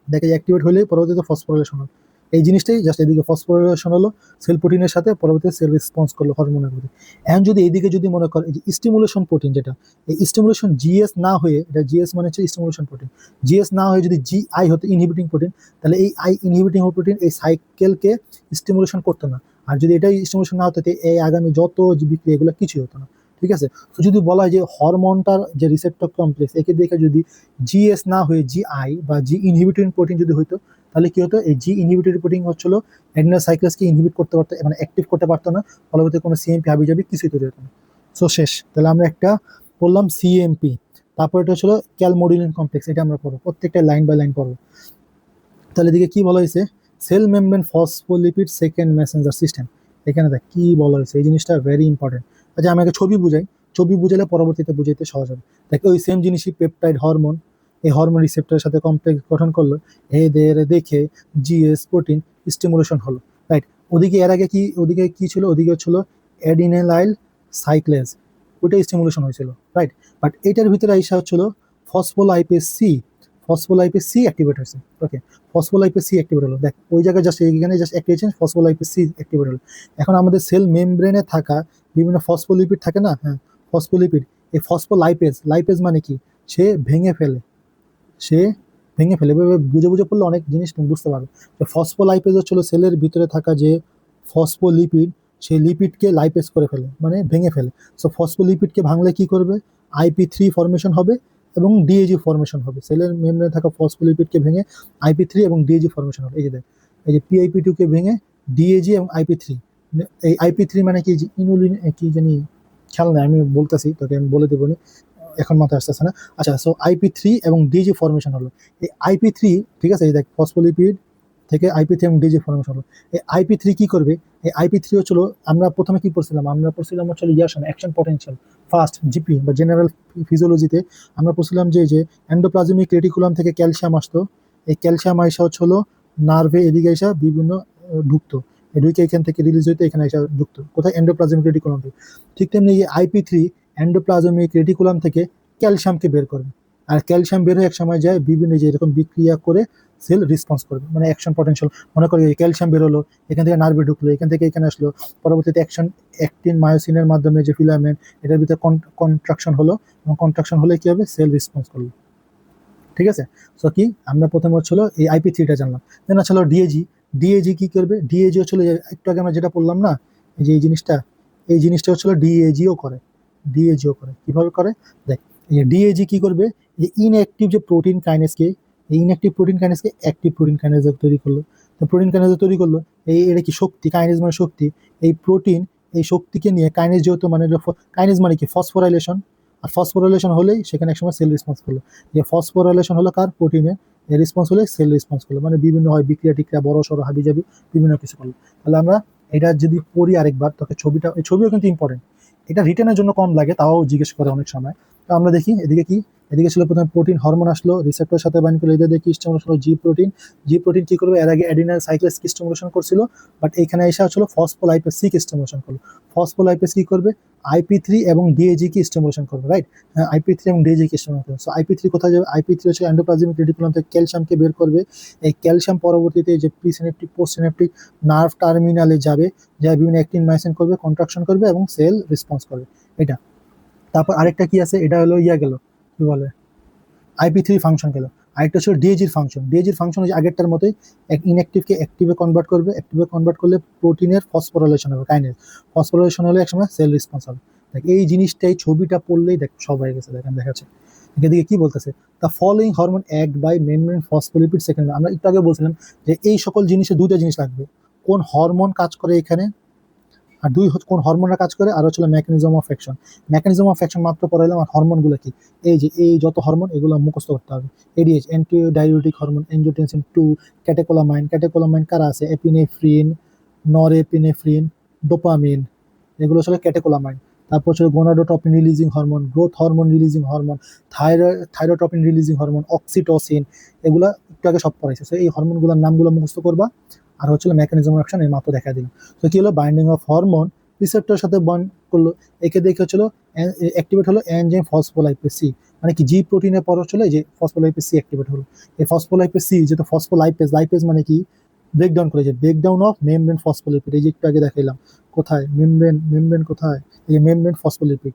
[SPEAKER 1] দেখে অ্যাক্টিভেট হলে পরবর্তীতে ফসফোরাইলেশন হলো। এই জিনিসটাই জাস্ট এদিকে ফসফোরাইলেশন হলো সেল প্রোটিনের সাথে, পরবর্তীতে সেল রেসপন্স করলো হরমোনের প্রতি। এখন যদি এইদিকে যদি মনে কর এই যে স্টিমুলেশন প্রোটিন, যেটা এই স্টিমুলেশন জিএস না হয়ে, এটা জিএস মানে হচ্ছে স্টিমুলেশন প্রোটিন, জিএস না হয়ে যদি জি আই হতো ইনহিবিটিং প্রোটিন, তাহলে এই আই ইনহিবিটিং প্রোটিন এই সাইকেলকে স্টিমুলেশন করতো না। আর যদি এটাই স্টিমুলেশন না হতো, এই আগামী যত যে বিক্রিয়া এগুলো কিছুই হতো না। ঠিক আছে, তো যদি বলা হয় যে হরমোনটার যে রিসেপ্টর কমপ্লেক্স, একে দেখে যদি জিএস না হয়ে জি আই বা জি ইনহিবিটিং প্রোটিন যদি হইতো, তাহলে কি হতো, এই জি ইনহিবিটরি প্রোটিন হচ্ছিল অ্যাডিনাল সাইক্লেসকে ইনহিবিট করতে পারতো, মানে অ্যাক্টিভ করতে পারতো না, ফলবতে কোনো সিএমপি হাবি যাবি কিছুই তৈরি হতো না। সো শেষ, তাহলে আমরা একটা পড়লাম সিএমপি, তারপর এটা হচ্ছিল ক্যালমোডিলিন কমপ্লেক্স, এটা আমরা পড়বো, প্রত্যেকটা লাইন বাই লাইন পড়বো। তাহলে এদিকে কি বলা হয়েছে, cell membrane phospholipid second messenger system. এখানে দেখ কি বলা হয়েছে, এই জিনিসটা ভেরি ইম্পর্টেন্ট। আচ্ছা আমি একটা ছবি বুঝাই, ছবি বুঝালে পরবর্তীতে বুঝাইতে সহজ হবে। দেখ ওই সেম জিনিসই পেপটাইড হরমোন, এই হরমোন রিসেপ্টরের সাথে কমপ্লেক্স গঠন করলো, এদের দেখে জিএস প্রোটিন স্টিমুলেশন হলো, রাইট। ওদিকে এর আগে কি, ওদিকে কি ছিল, ওদিকে হচ্ছিল অ্যাডিনেলাইল সাইক্লেজ, ওইটা স্টিমুলেশন হয়েছিল, রাইট। বাট এটার ভিতরে আইসা হচ্ছিল phospholipase C, phospholipase C activate হয়েছে, ওকে। ফসফোলাইপেজ সি অ্যাক্টিভেট হলো, দেখ ওই জায়গায় জাস্ট এইখানে just activation phospholipase C activate হলো। এখন আমাদের সেল মেমব্রেনে থাকা বিভিন্ন ফসফোলিপিড থাকে না, হ্যাঁ ফসফোলিপিড, এই ফসফোলাইপেজ, লাইপেজ মানে কি, সে ভেঙে ফেলে, সে ভেঙে ফেলে। এভাবে বুঝে বুঝে পড়লে অনেক জিনিস তুমি বুঝতে পারবে। তো ফসফোলাইপেজ হচ্ছিল সেলের ভিতরে থাকা যে ফসফোলিপিড, সেই লিপিডকে লাইপেজ করে ফেলে, মানে ভেঙে ফেলে। সো ফসফোলিপিডকে ভাঙলে কি করবে, আইপি3 ফর্মেশন হবে এবং ডিএজি ফর্মেশন হবে। সেলের মেমব্রেনে থাকা ফসফোলিপিডকে ভেঙে আইপি3 এবং ডিএজি ফর্মেশন হবে। এই যে দেখ, এই যে পিআইপি2 কে ভেঙে ডিএজি এবং আইপি3, এই আইপি3 মানে কি, যে ইনুলিন কি জানি, খেয়াল নাই আমি বলতেছি তোকে, আমি বলে দেবনি এখন মাথায় আসতেছে না। আচ্ছা সো আইপি3 এবং ডিজি ফর্মেশন হলো, এই আইপি3, ঠিক আছে, এই দেখ ফসফোলিপিড থেকে আইপি3 এবং ডিজি ফর্মেশন হলো। এই আইপি3 কি করবে, এই আইপি3 হচ্ছিল, আমরা প্রথমে কি পড়ছিলাম, আমরা পড়ছিলাম হচ্ছিল ইয়ার সময় অ্যাকশন পটেনশিয়াল, ফার্স্ট জিপি বা জেনারেল ফিজিওলজিতে আমরা পড়ছিলাম যে এন্ডোপ্লাজমিক রেটিকুলাম থেকে ক্যালসিয়াম আসতো, এই ক্যালসিয়াম আইসা হচ্ছিল নার্ভে, এদিকে আইসা বিভিন্ন ঢুকতো, ঢুকে এখান থেকে রিলিজ হইতো, এখানে আইসা ঢুকতো কোথায়, এন্ডোপ্লাজমিক রেটিকুলাম থেকে। ঠিক তেমনি এই আইপি3 এন্ডোপ্লাজমিক রেটিকুলাম থেকে ক্যালসিয়ামকে বের করবে, আর ক্যালসিয়াম বের হয়ে এক সময় যায় বিভিন্ন যে এরকম বিক্রিয়া করে সেল রেসপন্স করবে, মানে অ্যাকশন পটেনশিয়াল। মনে করি ক্যালসিয়াম বের হলো, এখান থেকে নার্ভে ঢুকলো, এখান থেকে এখানে আসলো, পরবর্তীতে অ্যাকশন অ্যাক্টিন মায়োসিনের মাধ্যমে যে ফিলামেন্ট, এটার ভিতরে কন্ট্রাকশন হলো, এবং কন্ট্রাকশন হলে কি হবে, সেল রেসপন্স করলো। ঠিক আছে, সো কি আমরা প্রথমে হচ্ছিল এই আইপি3টা জানলাম, দেন হচ্ছিল ডিএজি। ডিএজি কি করবে, ডিএজি হচ্ছিল একটু আগে আমরা যেটা বললাম না, এই যে এই জিনিসটা, এই জিনিসটা হচ্ছিল ডিএজিও করে, ডিএজিও করে, কিভাবে করে দেখ। এই ডিএজি কি করবে, যে ইনঅ্যাক্টিভ যে প্রোটিন কাইনেসকে, এই ইনঅ্যাক্টিভ প্রোটিন কাইনেসকে অ্যাক্টিভ প্রোটিন কাইনেস তৈরি করলো। তো প্রোটিন কাইনেস তৈরি করলো, এই এটা কি শক্তি, কাইনেস মানে শক্তি, এই প্রোটিন এই শক্তিকে নিয়ে কাইনেস যেহেতু মানে কাইনেস মানে কি ফসফোরাইলেশন, আর ফসফোরাইলেশন হলেই সেখানে একসময় সেল রেসপন্স করলো। যে ফসফোরাইলেশন হলো কার, প্রোটিনের, এর রেসপন্স হলে সেল রেসপন্স করলো, মানে বিভিন্ন হয় বিক্রিয়া টিক্রিয়া বড় সড়ো হাবি যাবি বিভিন্ন কিছু করলো। তাহলে আমরা এটা যদি পড়ি আরেকবার, তোকে ছবিটা, এই ছবিও কিন্তু ইম্পর্টেন্ট, এটা রিটেনের জন্য কম লাগে, তাও জিজ্ঞেস করে অনেক সময়। তো আমরা দেখি এদিকে কি, এদিকে ছিল প্রথমে প্রোটিন হরমোন আসলো, রিসেপ্টরের সাথে বাইন্ড করলো, এদের দেখি স্টিমুলেশন হলো জি প্রোটিন। জি প্রোটিন কি করবে, এর আগে অ্যাডিনাল সাইক্লেস কি স্টিমুলেশন করছিল, বাট এখানে এসে হচ্ছিল ফসফোলাইপেজ সি কে স্টিমুলেশন করলো। ফসফোলাইপেজ কি করবে, আইপি3 এবং ডিএজি কি স্টিমুলেশন করবে, রাইট। হ্যাঁ আইপি3 এবং ডিএজি কি স্টিমুলেশন করবে। সো আইপি3 কোথায় যাবে, আইপি3 হচ্ছে এন্ডোপ্লাজমিক রেটিকুলাম থেকে ক্যালসিয়ামকে বের করবে, এই ক্যালসিয়াম পরবর্তীতে যে প্রি সিনেপটিক পোস্ট সিনেপটিক নার্ভ টার্মিনালে যাবে, যা বিভিন্ন অ্যাক্টিন মাইসিন করবে, কন্ট্রাকশন করবে এবং সেল রেসপন্স করবে, এটা। তারপর আরেকটা কি আছে, এটা হলো ইয়া গেল, কি বলে, আইপি3 ফাংশন গেল। আরেকটা ছিল ডিএজির ফাংশন, ডিএজির ফাংশন হচ্ছে আগেরটার মতোই, ইনঅ্যাক্টিভকে অ্যাক্টিভে কনভার্ট করবে, অ্যাক্টিভে কনভার্ট করলে প্রোটিনের ফসফোরাইলেশন হবে, কাইনেজ, ফসফোরাইলেশন হলে একসময় সেল রেসপন্স হবে। দেখ এই জিনিসটাই ছবিটা পড়লেই দেখ সব হয়ে গেছে, দেখেন দেখাচ্ছে। এদিকে কি বলতেছে, the following hormone act by membrane phospholipid second. আমরা একটু আগে বলছিলাম যে এই সকল জিনিসে দুইটা জিনিস লাগবে, কোন হরমোন কাজ করে এখানে, আর দুই হচ্ছে কোন হরমোনরা কাজ করে, আর হচ্ছে mechanism of action. Mechanism of action মাত্র পড়াইলাম, আর হরমোনগুলো কি, এই যে এই যত হরমোন এগুলো মুখস্থ করতে হবে। ADH antidiuretic hormone, angiotensin 2, catecholamine, catecholamine কারা আছে, এপিনেফ্রিন, নরএপিনেফ্রিন, ডোপামিন, এগুলো হচ্ছে ক্যাটেকোলামাইন। তারপর হচ্ছে gonadotropin releasing hormone, growth hormone releasing hormone, thyrotropin releasing hormone, oxytocin, এগুলা একটু আগে সব পড়াইছে। So এই হরমোনগুলোর নামগুলো মুখস্থ করবা, আর হচ্ছে মেকানিজম অফ অ্যাকশন এই মাত্র দেখা দিল। তো কি হলো, বাইন্ডিং অফ হরমোন রিসেপ্টরের সাথে বন্ড করলো, একে দেখে হচ্ছিল অ্যাক্টিভেট হলো এনজাইম ফসফোলাইপেজ সি, মানে কি জি প্রোটিনের পর হচ্ছিল এই যে ফসফোলাইপেজ সি অ্যাক্টিভেট হলো। এই ফসফোলাইপেজ সি যেটা ফসফোলাইপেজ, লাইপেজ মানে কি ব্রেকডাউন করে, যে ব্রেকডাউন অফ মেমব্রেন ফসফোলিপিড, এই যে একটু আগে দেখাইলাম, কোথায় মেমব্রেন, মেমব্রেন কোথায়, এই যে মেমব্রেন ফসফোলিপিড,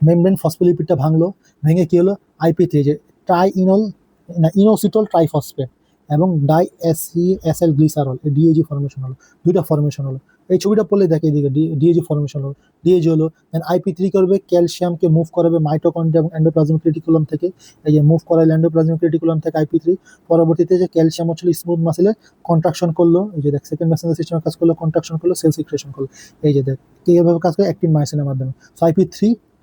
[SPEAKER 1] মেমব্রেন ফসফোলিপিডটা ভাঙলো, ভেঙে কি হলো আইপি3, যে ট্রাইইনল না ইনোসিটল ট্রাইফসফেট এবং ডাই এসিএসএল গ্লিসারল, এই ডিএজি ফর্মেশন হলো, দুইটা ফর্মেশন হলো। এই ছবিটা পড়লে দেখে এদিকে ডিএজি ফর্মেশন হলো, ডিএজি হলো। দেন আইপি3 করবে, ক্যালসিয়ামকে মুভ করাবে মাইটোকন্ড্রিয়া এবং এন্ডোপ্লাজমিক রেটিকুলাম থেকে, এই যে মুভ করাইলে এন্ডোপ্লাজমিক রেটিকুলাম থেকে আইপি3। পরবর্তীতে যে ক্যালসিয়াম হচ্ছিল স্মুথ মাসেলে কন্ট্রাকশন করলো, এই যে দেখ সেকেন্ড মেসেঞ্জার সিস্টেমে কাজ করলো, কন্ট্রাকশন করলো, সেল সিক্রেশন করলো, এই যে দেখ কিভাবে কাজ করে অ্যাক্টিন মায়োসিনের মাধ্যমে। সো আইপি3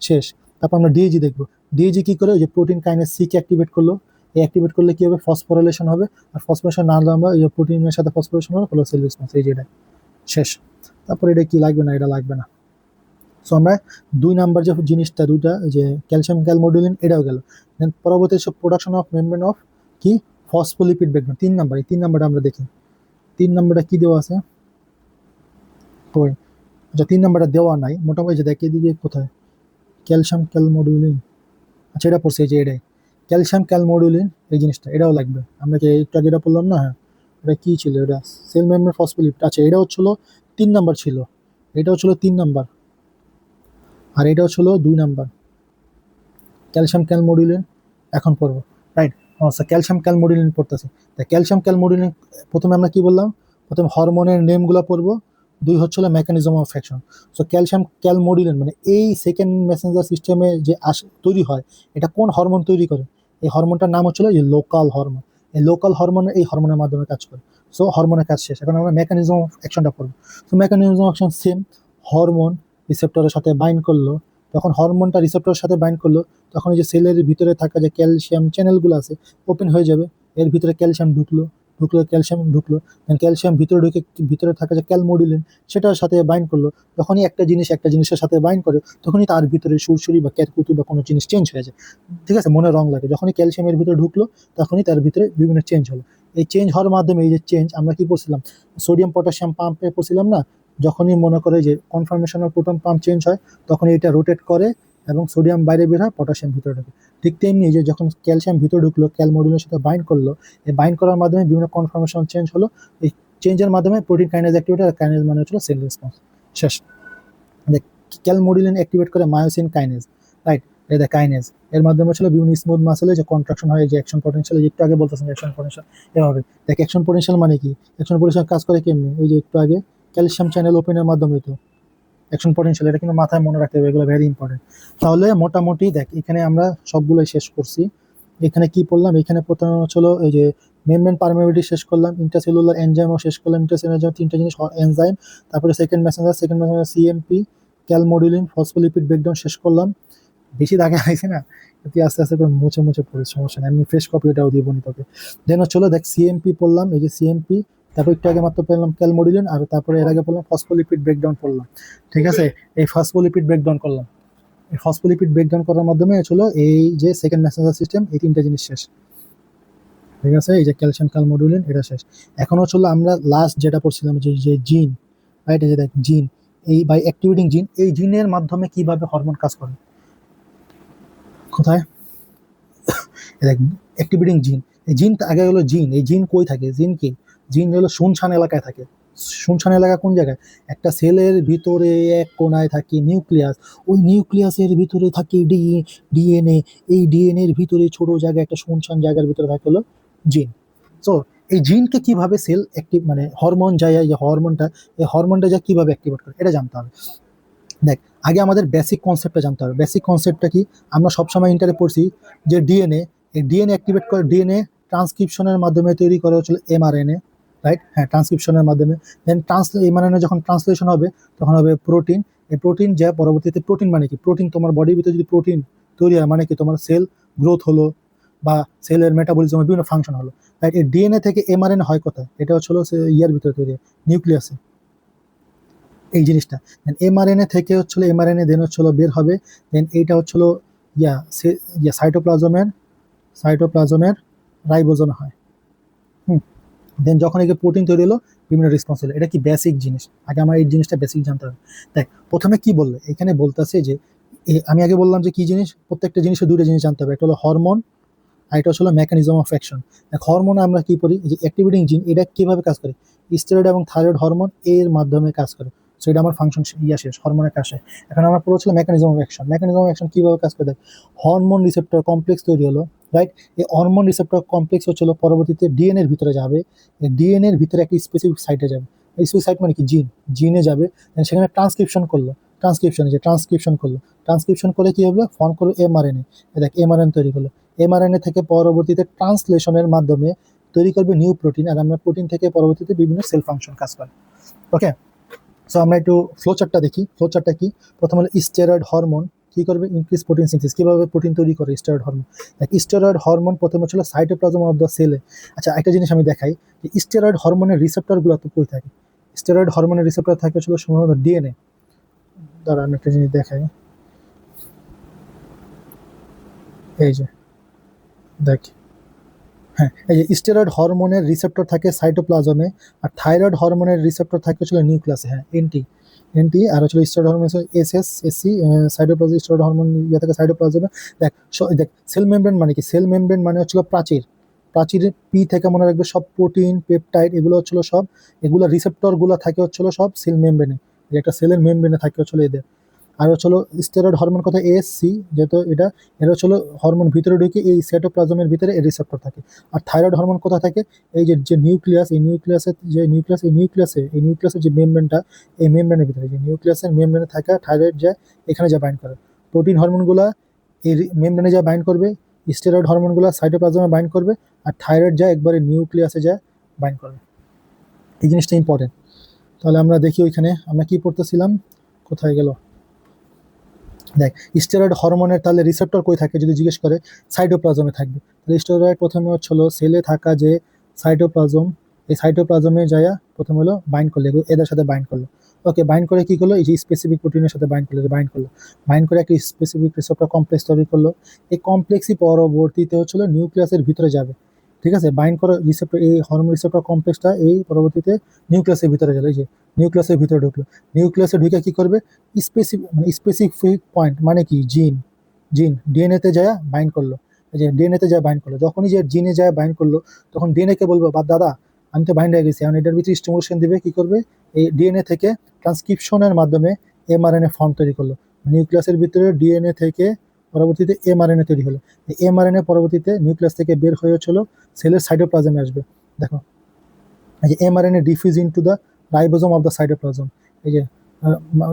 [SPEAKER 1] শেষ। তারপর আমরা ডিএজি দেখবো, ডিএজি কি করে, ওই যে protein kinase C K activate করলো, এই অ্যাক্টিভেট করলে কি হবে, ফসফোরিলেশন হবে, আর ফসফোরিলেশন না হলে আমরা এই প্রোটিনের সাথে ফসফোরিলেশন হবে, হলো সেল রেসপন্স, এই যে এটা শেষ। তারপর এটা কি লাগবে না, এটা লাগবে না। সো আমরা 2 নাম্বার যে জিনিসটা, দুইটা যে ক্যালসিয়াম ক্যালমোডুলিন, এটাও গেল। দেন পরবর্তী সব প্রোডাকশন অফ মেমব্রেন অফ কি ফসফোলিপিড ব্যাকবোন, 3 নাম্বার, এই 3 নাম্বারটা আমরা দেখি। 3 নাম্বারটা কি দেওয়া আছে, কই, আচ্ছা 3 নাম্বারটা দেওয়া নাই, মোটামুটি যে দেখে দিকে কোথায়, ক্যালসিয়াম ক্যালমোডুলিন, আচ্ছা এটা পড়ছে, এই যে এটাই ক্যালসিয়াম ক্যালমোডুলিন, এই জিনিসটা এটাও লাগবে। আমরা কি একটু আগে এটা বললাম না, হ্যাঁ এটা কি ছিল, এটা সেল মেমব্রেন ফসফোলিপিড, আচ্ছা এটা হচ্ছিল 3 নাম্বার ছিল, এটা হচ্ছিল 3 নাম্বার, আর এটা হচ্ছিল 2 নাম্বার, ক্যালসিয়াম ক্যালমোডুলিন এখন পড়বো, রাইট। আচ্ছা ক্যালসিয়াম ক্যালমোডুলিন পড়তেছে, তাই ক্যালসিয়াম ক্যালমোডুলিন প্রথমে আমরা কি বললাম, প্রথমে হরমোনের নেমগুলো পড়বো, 2 হচ্ছিল mechanism of action. So calcium calmodulin মানে এই সেকেন্ড মেসেঞ্জার সিস্টেমে যে তৈরি হয়, এটা কোন হরমোন তৈরি করে, এই হরমোনটার নাম হচ্ছিল এই লোকাল হরমোন। এই লোকাল হরমোন এই হরমোনের মাধ্যমে কাজ করে। সো হরমোনের কাজ শেষ, এখন আমরা মেকানিজম অফ অ্যাকশনটা পড়বো। So mechanism of action same, hormone রিসেপ্টরের সাথে বাইন্ড করলো, তখন হরমোনটা রিসেপ্টরের সাথে বাইন্ড করলো, তখন এই যে সেলের ভিতরে থাকা যে ক্যালসিয়াম চ্যানেলগুলো আছে ওপেন হয়ে যাবে, এর ভিতরে ক্যালসিয়াম ঢুকলো, ক্যালসিয়াম ঢুকলো, ক্যালসিয়াম ভিতরে ঢুকে ভিতরে থাকা যে ক্যালমোডুলিন সেটার সাথে বাইন্ড করলো, যখনই একটা জিনিস একটা জিনিসের সাথে বাইন্ড করে তখনই তার ভিতরে সুরসুরি বা ক্যারকুতু বা কোনো জিনিস চেঞ্জ হয়ে যায়, ঠিক আছে, মনে রং লাগে, যখনই ক্যালসিয়ামের ভিতরে ঢুকলো তখনই তার ভিতরে বিভিন্ন চেঞ্জ হলো। এই চেঞ্জ হওয়ার মাধ্যমে, এই যে চেঞ্জ আমরা কি করছিলাম, সোডিয়াম পটাশিয়াম পাম্পে করছিলাম না, যখনই মনে করে যে কনফার্মেশনাল প্রোটন পাম্প চেঞ্জ হয় তখন এটা রোটেট করে এবং সোডিয়াম বাইরে বের হয়, পটাশিয়াম ভিতরে ঢুকে। ঠিক তেমনি যে যখন ক্যালসিয়াম ভিতরে ঢুকলো, ক্যালমোডুলের সাথে বাইন্ড করলো, এই বাইন্ড করার মাধ্যমে বিভিন্ন কনফার্মেশন চেঞ্জ হলো, এই চেঞ্জের মাধ্যমে প্রোটিন কাইনেজ অ্যাক্টিভিটি, আর কাইনেজ মানে হচ্ছিল সেল রেসপন্স, শেষ। দেখ ক্যালমোডুলিন অ্যাক্টিভেট করে মায়োসিন কাইনেজ, রাইট, এই দেখ কাইনেজ, এর মাধ্যমে হচ্ছিল বিভিন্ন স্মুথ মাসেলে যে কন্ট্রাকশন হয়, যে অ্যাকশন পটেনশিয়াল, একটু আগে বলতেছেন অ্যাকশন পটেনশিয়াল, এভাবে দেখ অ্যাকশন পটেনশিয়াল মানে কি, অ্যাকশন পটেনশিয়াল কাজ করে কেমনি, এই যে একটু আগে ক্যালসিয়াম চ্যানেল ওপেনের মাধ্যমে তো অ্যাকশন পটেনশিয়াল, এটা কিন্তু মাথায় মনে রাখতে হবে, এগুলো ভেরি ইম্পর্টেন্ট। তাহলে মোটামুটি দেখ এখানে আমরা সবগুলোই শেষ করছি। এখানে কি পড়লাম, এখানে প্রথম হচ্ছিল এই যে মেমব্রেন পারমেবিলিটি শেষ করলাম, ইন্টারসেলুলার এনজাইমও শেষ করলাম, ইন্টারসেলুলার 3টা জিনিস এনজাইম, তারপরে second messenger CMP, calmodulin, phospholipid breakdown শেষ করলাম। বেশি দাগে আইছে না, তুই আস্তে আস্তে করে মুছে মুছে পড়িস, সমস্যা নেই, আমি ফ্রেশ কপি ওটাও দিব নি তোকে। দেন হচ্ছিল দেখ সিএমপি পড়লাম, এই যে সিএমপি, তারপর একটু আগে মাত্র পেলাম ক্যালমোডুলিন, আর তারপরে এর আগে পড়লাম ফসফোলিপিড ব্রেকডাউন পড়লাম, ঠিক আছে। এই ফসফোলিপিড ব্রেকডাউন করলাম, এই ফসফোলিপিড ব্রেকডাউন করার মাধ্যমে হলো এই যে সেকেন্ড মেসেঞ্জার সিস্টেম, এই 3টা জিনিস শেষ, ঠিক আছে। এই যে ক্যালসিয়াম ক্যালমোডুলিন এটা শেষ। এখন হচ্ছিল আমরা লাস্ট যেটা পড়ছিলাম যে যে জিন, রাইট, এই যে দেখ জিন, এই বাই অ্যাক্টিভেটিং জিন, এই জিনের মাধ্যমে কিভাবে হরমোন কাজ করে, কোথায়, দেখ অ্যাক্টিভেটিং জিন, এই জিন আগে হলো জিন, এই জিন কই থাকে, জিন কি, জিন হলো শুনশান এলাকায় থাকে। শুনশান এলাকা কোন জায়গায়, একটা সেলের ভিতরে এক কোনায় থাকে নিউক্লিয়াস, ওই নিউক্লিয়াসের ভিতরে থাকে ডিএনএ, এই ডিএনএ এর ভিতরে ছোট জায়গায় একটা শুনশান জায়গার ভিতরে থাকে হলো জিন। সো এই জিনকে কিভাবে সেল অ্যাক্টিভ মানে হরমোন যায়, এই হরমোনটা, এই হরমোনটা যা কিভাবে অ্যাক্টিভেট করে এটা জানতে হবে। দেখ, আগে আমাদের বেসিক কনসেপ্টটা জানতে হবে। বেসিক কনসেপ্টটা কি? আমরা সবসময় ইন্টারে পড়ছি যে ডিএনএ, এই ডিএনএ অ্যাক্টিভেট করে, ডিএনএ ট্রান্সক্রিপশনের মাধ্যমে তৈরি করে হচ্ছিল এমআরএনএ, রাইট? হ্যাঁ, ট্রান্সক্রিপশনের মাধ্যমে। দেন এমআরএনএ যখন ট্রান্সলেশন হবে তখন হবে প্রোটিন। এই প্রোটিন যা পরবর্তীতে, প্রোটিন মানে কি? প্রোটিন, তোমার বডির ভিতরে যদি প্রোটিন তৈরি হয় মানে কি? তোমার সেল গ্রোথ হলো বা সেলের মেটাবলিজমের বিভিন্ন ফাংশন হলো, রাইট? এই ডিএনএ থেকে এমআরএনএ হয় কোথায়? এটা হচ্ছিল ইয়ার ভিতরে তৈরি হয়, নিউক্লিয়াসে, এই জিনিসটা। দেন এমআরএনএ থেকে হচ্ছিল এমআরএনএ দেন হচ্ছিল বের হবে। দেন এইটা হচ্ছিল ইয়া সাইটোপ্লাজমের, সাইটোপ্লাজমের রাইবোজোমে হয়। হুম। দেন যখন এই যে প্রোটিন তৈরি হলো, বিভিন্ন রেসপন্স হলো। এটা কি? বেসিক জিনিস। আগে আমার এই জিনিসটা বেসিক জানতে হবে। দেখ, প্রথমে কি বললো এখানে? বলতেছে যে আমি আগে বললাম যে কি জিনিস, প্রত্যেকটা জিনিসের দুটো জিনিস জানতে হবে। একটা হলো হরমোন, আর এটা হলো মেকানিজম অফ অ্যাকশন। হরমোন আমরা কি করি? এই যে অ্যাক্টিভেটিং জিন, এটা কিভাবে কাজ করে? স্টেরয়েড এবং থাইরয়েড হরমোন এর মাধ্যমে কাজ করে। সো এটা আমার ফাংশন শেষ, হরমোনের কাজ শেষ। এখন আমরা পড়েছিল mechanism of action. Mechanism of action কিভাবে কাজ করে? দেখ, হরমোন রিসেপ্টর কমপ্লেক্স তৈরি হলো, রাইট? এই হরমোন রিসেপ্টর কমপ্লেক্স হচ্ছিল পরবর্তীতে ডিএনএ এর ভিতরে যাবে। এই ডিএনএ এর ভিতরে একটা স্পেসিফিক সাইটে যাবে। এই স্পেসিফিক সাইট মানে কি? জিন। জিনে যাবে, then সেখানে ট্রান্সক্রিপশন করলো। ট্রান্সক্রিপশন করলো। ট্রান্সক্রিপশন করে কি হবে? ফর্ম করলো এমআরএনএ। দেখ, এমআরএনএ তৈরি করলো। এমআরএনএ থেকে পরবর্তীতে ট্রান্সলেশনের মাধ্যমে তৈরি করবে নিউ প্রোটিন, আর আমরা প্রোটিন থেকে পরবর্তীতে বিভিন্ন সেল ফাংশন কাজ করে। ওকে, সো আমরা একটু ফ্লোচার্টটা দেখি। ফ্লোচার্টটা কি? প্রথম হলো স্টেরয়েড হরমোন কি করবে? Increase protein synthesis. কিভাবে প্রোটিন তৈরি করে স্টেরয়েড হরমোন? স্টেরয়েড হরমোন প্রথমে ছিল সাইটোপ্লাজম অফ দ্য সেলে। আচ্ছা, একটা জিনিস আমি দেখাই যে স্টেরয়েড হরমোনের রিসেপ্টর গুলো তো কই থাকে? স্টেরয়েড হরমোনের রিসেপ্টর থাকে ছিল সম্ভবত ডিএনএ। দাঁড়া, আমি একটা জিনিস দেখাই। এই যে দেখ, হ্যাঁ, এই যে স্টেরয়েড হরমোনের রিসেপ্টর থাকে সাইটোপ্লাজমে, আর থাইরয়েড হরমোনের রিসেপ্টর থাকে হচ্ছিল নিউক্লিয়াসে। হ্যাঁ, এনটি আর হচ্ছিল steroid hormone SSC, cytoplasm steroid hormone ইয়ে থাকে সাইটোপ্লাজমে। দেখ, দেখ, সেল মেমব্রেন মানে কি? সেল মেমব্রেন মানে হচ্ছিল প্রাচীর। প্রাচীরের পি থেকে মনে রাখবে, সব প্রোটিন, পেপটাইড, এগুলো হচ্ছিল সব, এগুলো রিসেপ্টর গুলো থাকে হচ্ছিল সব সেল মেমব্রেনে। একটা সেলের মেমব্রেনে থাকে হচ্ছিল এদের। আর হচ্ছিল স্টেরয়েড হরমোন কথা এএসসি, যেহেতু এটা হচ্ছিল হরমোন ভিতরে ঢুকে এই সাইটোপ্লাজমের ভিতরে এই রিসেপ্টর থাকে। আর থাইরয়েড হরমোন কোথা থাকে? এই যে যে নিউক্লিয়াস, এই নিউক্লিয়াসের যে নিউক্লিয়াস, এই নিউক্লিয়াসের যে মেমব্রেনটা, এই মেমব্রেনের ভিতরে, যে নিউক্লিয়াসের মেমব্রেনে থাকা থাইরয়েড যায় এখানে যা বাইন্ড করে। প্রোটিন হরমোনগুলা এই মেমব্রেনে যা বাইন্ড করবে, স্টেরয়েড হরমোনগুলা সাইটোপ্লাজমে বাইন্ড করবে, আর থাইরয়েড যা একবারে নিউক্লিয়াসে যা বাইন্ড করবে। এই জিনিসটা ইম্পর্টেন্ট। তাহলে আমরা দেখি ওইখানে আমরা কি পড়তেছিলাম, কোথায় গেল? দেখ, স্টেরয়েড হরমোনের তাহলে রিসেপ্টর কই থাকে যদি জিজ্ঞেস করে? সাইটোপ্লাজমে থাকবে। তাহলে স্টেরয়েড প্রথমে হচ্ছিল সেলে থাকা যে সাইটোপ্লাজম, এই সাইটোপ্লাজমে যায়া প্রথমে হলো বাইন্ড করলো, এদের সাথে বাইন্ড করলো। ওকে, বাইন্ড করে কি করলো? এই যে স্পেসিফিক প্রোটিনের সাথে বাইন্ড করে একটা স্পেসিফিক রিসেপ্টর কমপ্লেক্স তৈরি করলো। এই কমপ্লেক্সই পরবর্তীতে হচ্ছিল নিউক্লিয়াসের ভিতরে যাবে। ঠিক আছে, বাইন্ড করা রিসেপ্টর, এই হরমোন রিসেপ্টর কমপ্লেক্সটা এই পরবর্তীতে নিউক্লিয়াসের ভিতরে যাবে। এই যে নিউক্লিয়াসের ভিতরে ঢুকলো। নিউক্লিয়াসে ঢুকে কি করবে? স্পেসিফিক পয়েন্ট মানে কি? জিন ডিএনএ তে যায় বাইন্ড করলো। এই যে ডিএনএ তে যায় বাইন্ড করলো, যখনই যে জিনে যায় বাইন্ড করলো, তখন ডিএনএ কে বলবো, বা দাদা আমি তো বাইন্ড হয়ে গেছি, এখন এটার ভিতরে স্টিমুলেশন দিবে। কি করবে? এই ডিএনএ থেকে ট্রান্সক্রিপশনের মাধ্যমে এমআরএনএ ফর্ম তৈরি করলো। নিউক্লিয়াসের ভিতরে ডিএনএ থেকে পরবর্তীতে এমআরএনএ তৈরি হলো। এই এমআরএনএ পরবর্তীতে নিউক্লিয়াস থেকে বের হয়ে হচ্ছিল সেলের সাইটোপ্লাজমে আসবে। দেখো, এই যে mRNA diffuse into the ribosome of the cytoplasm. এই যে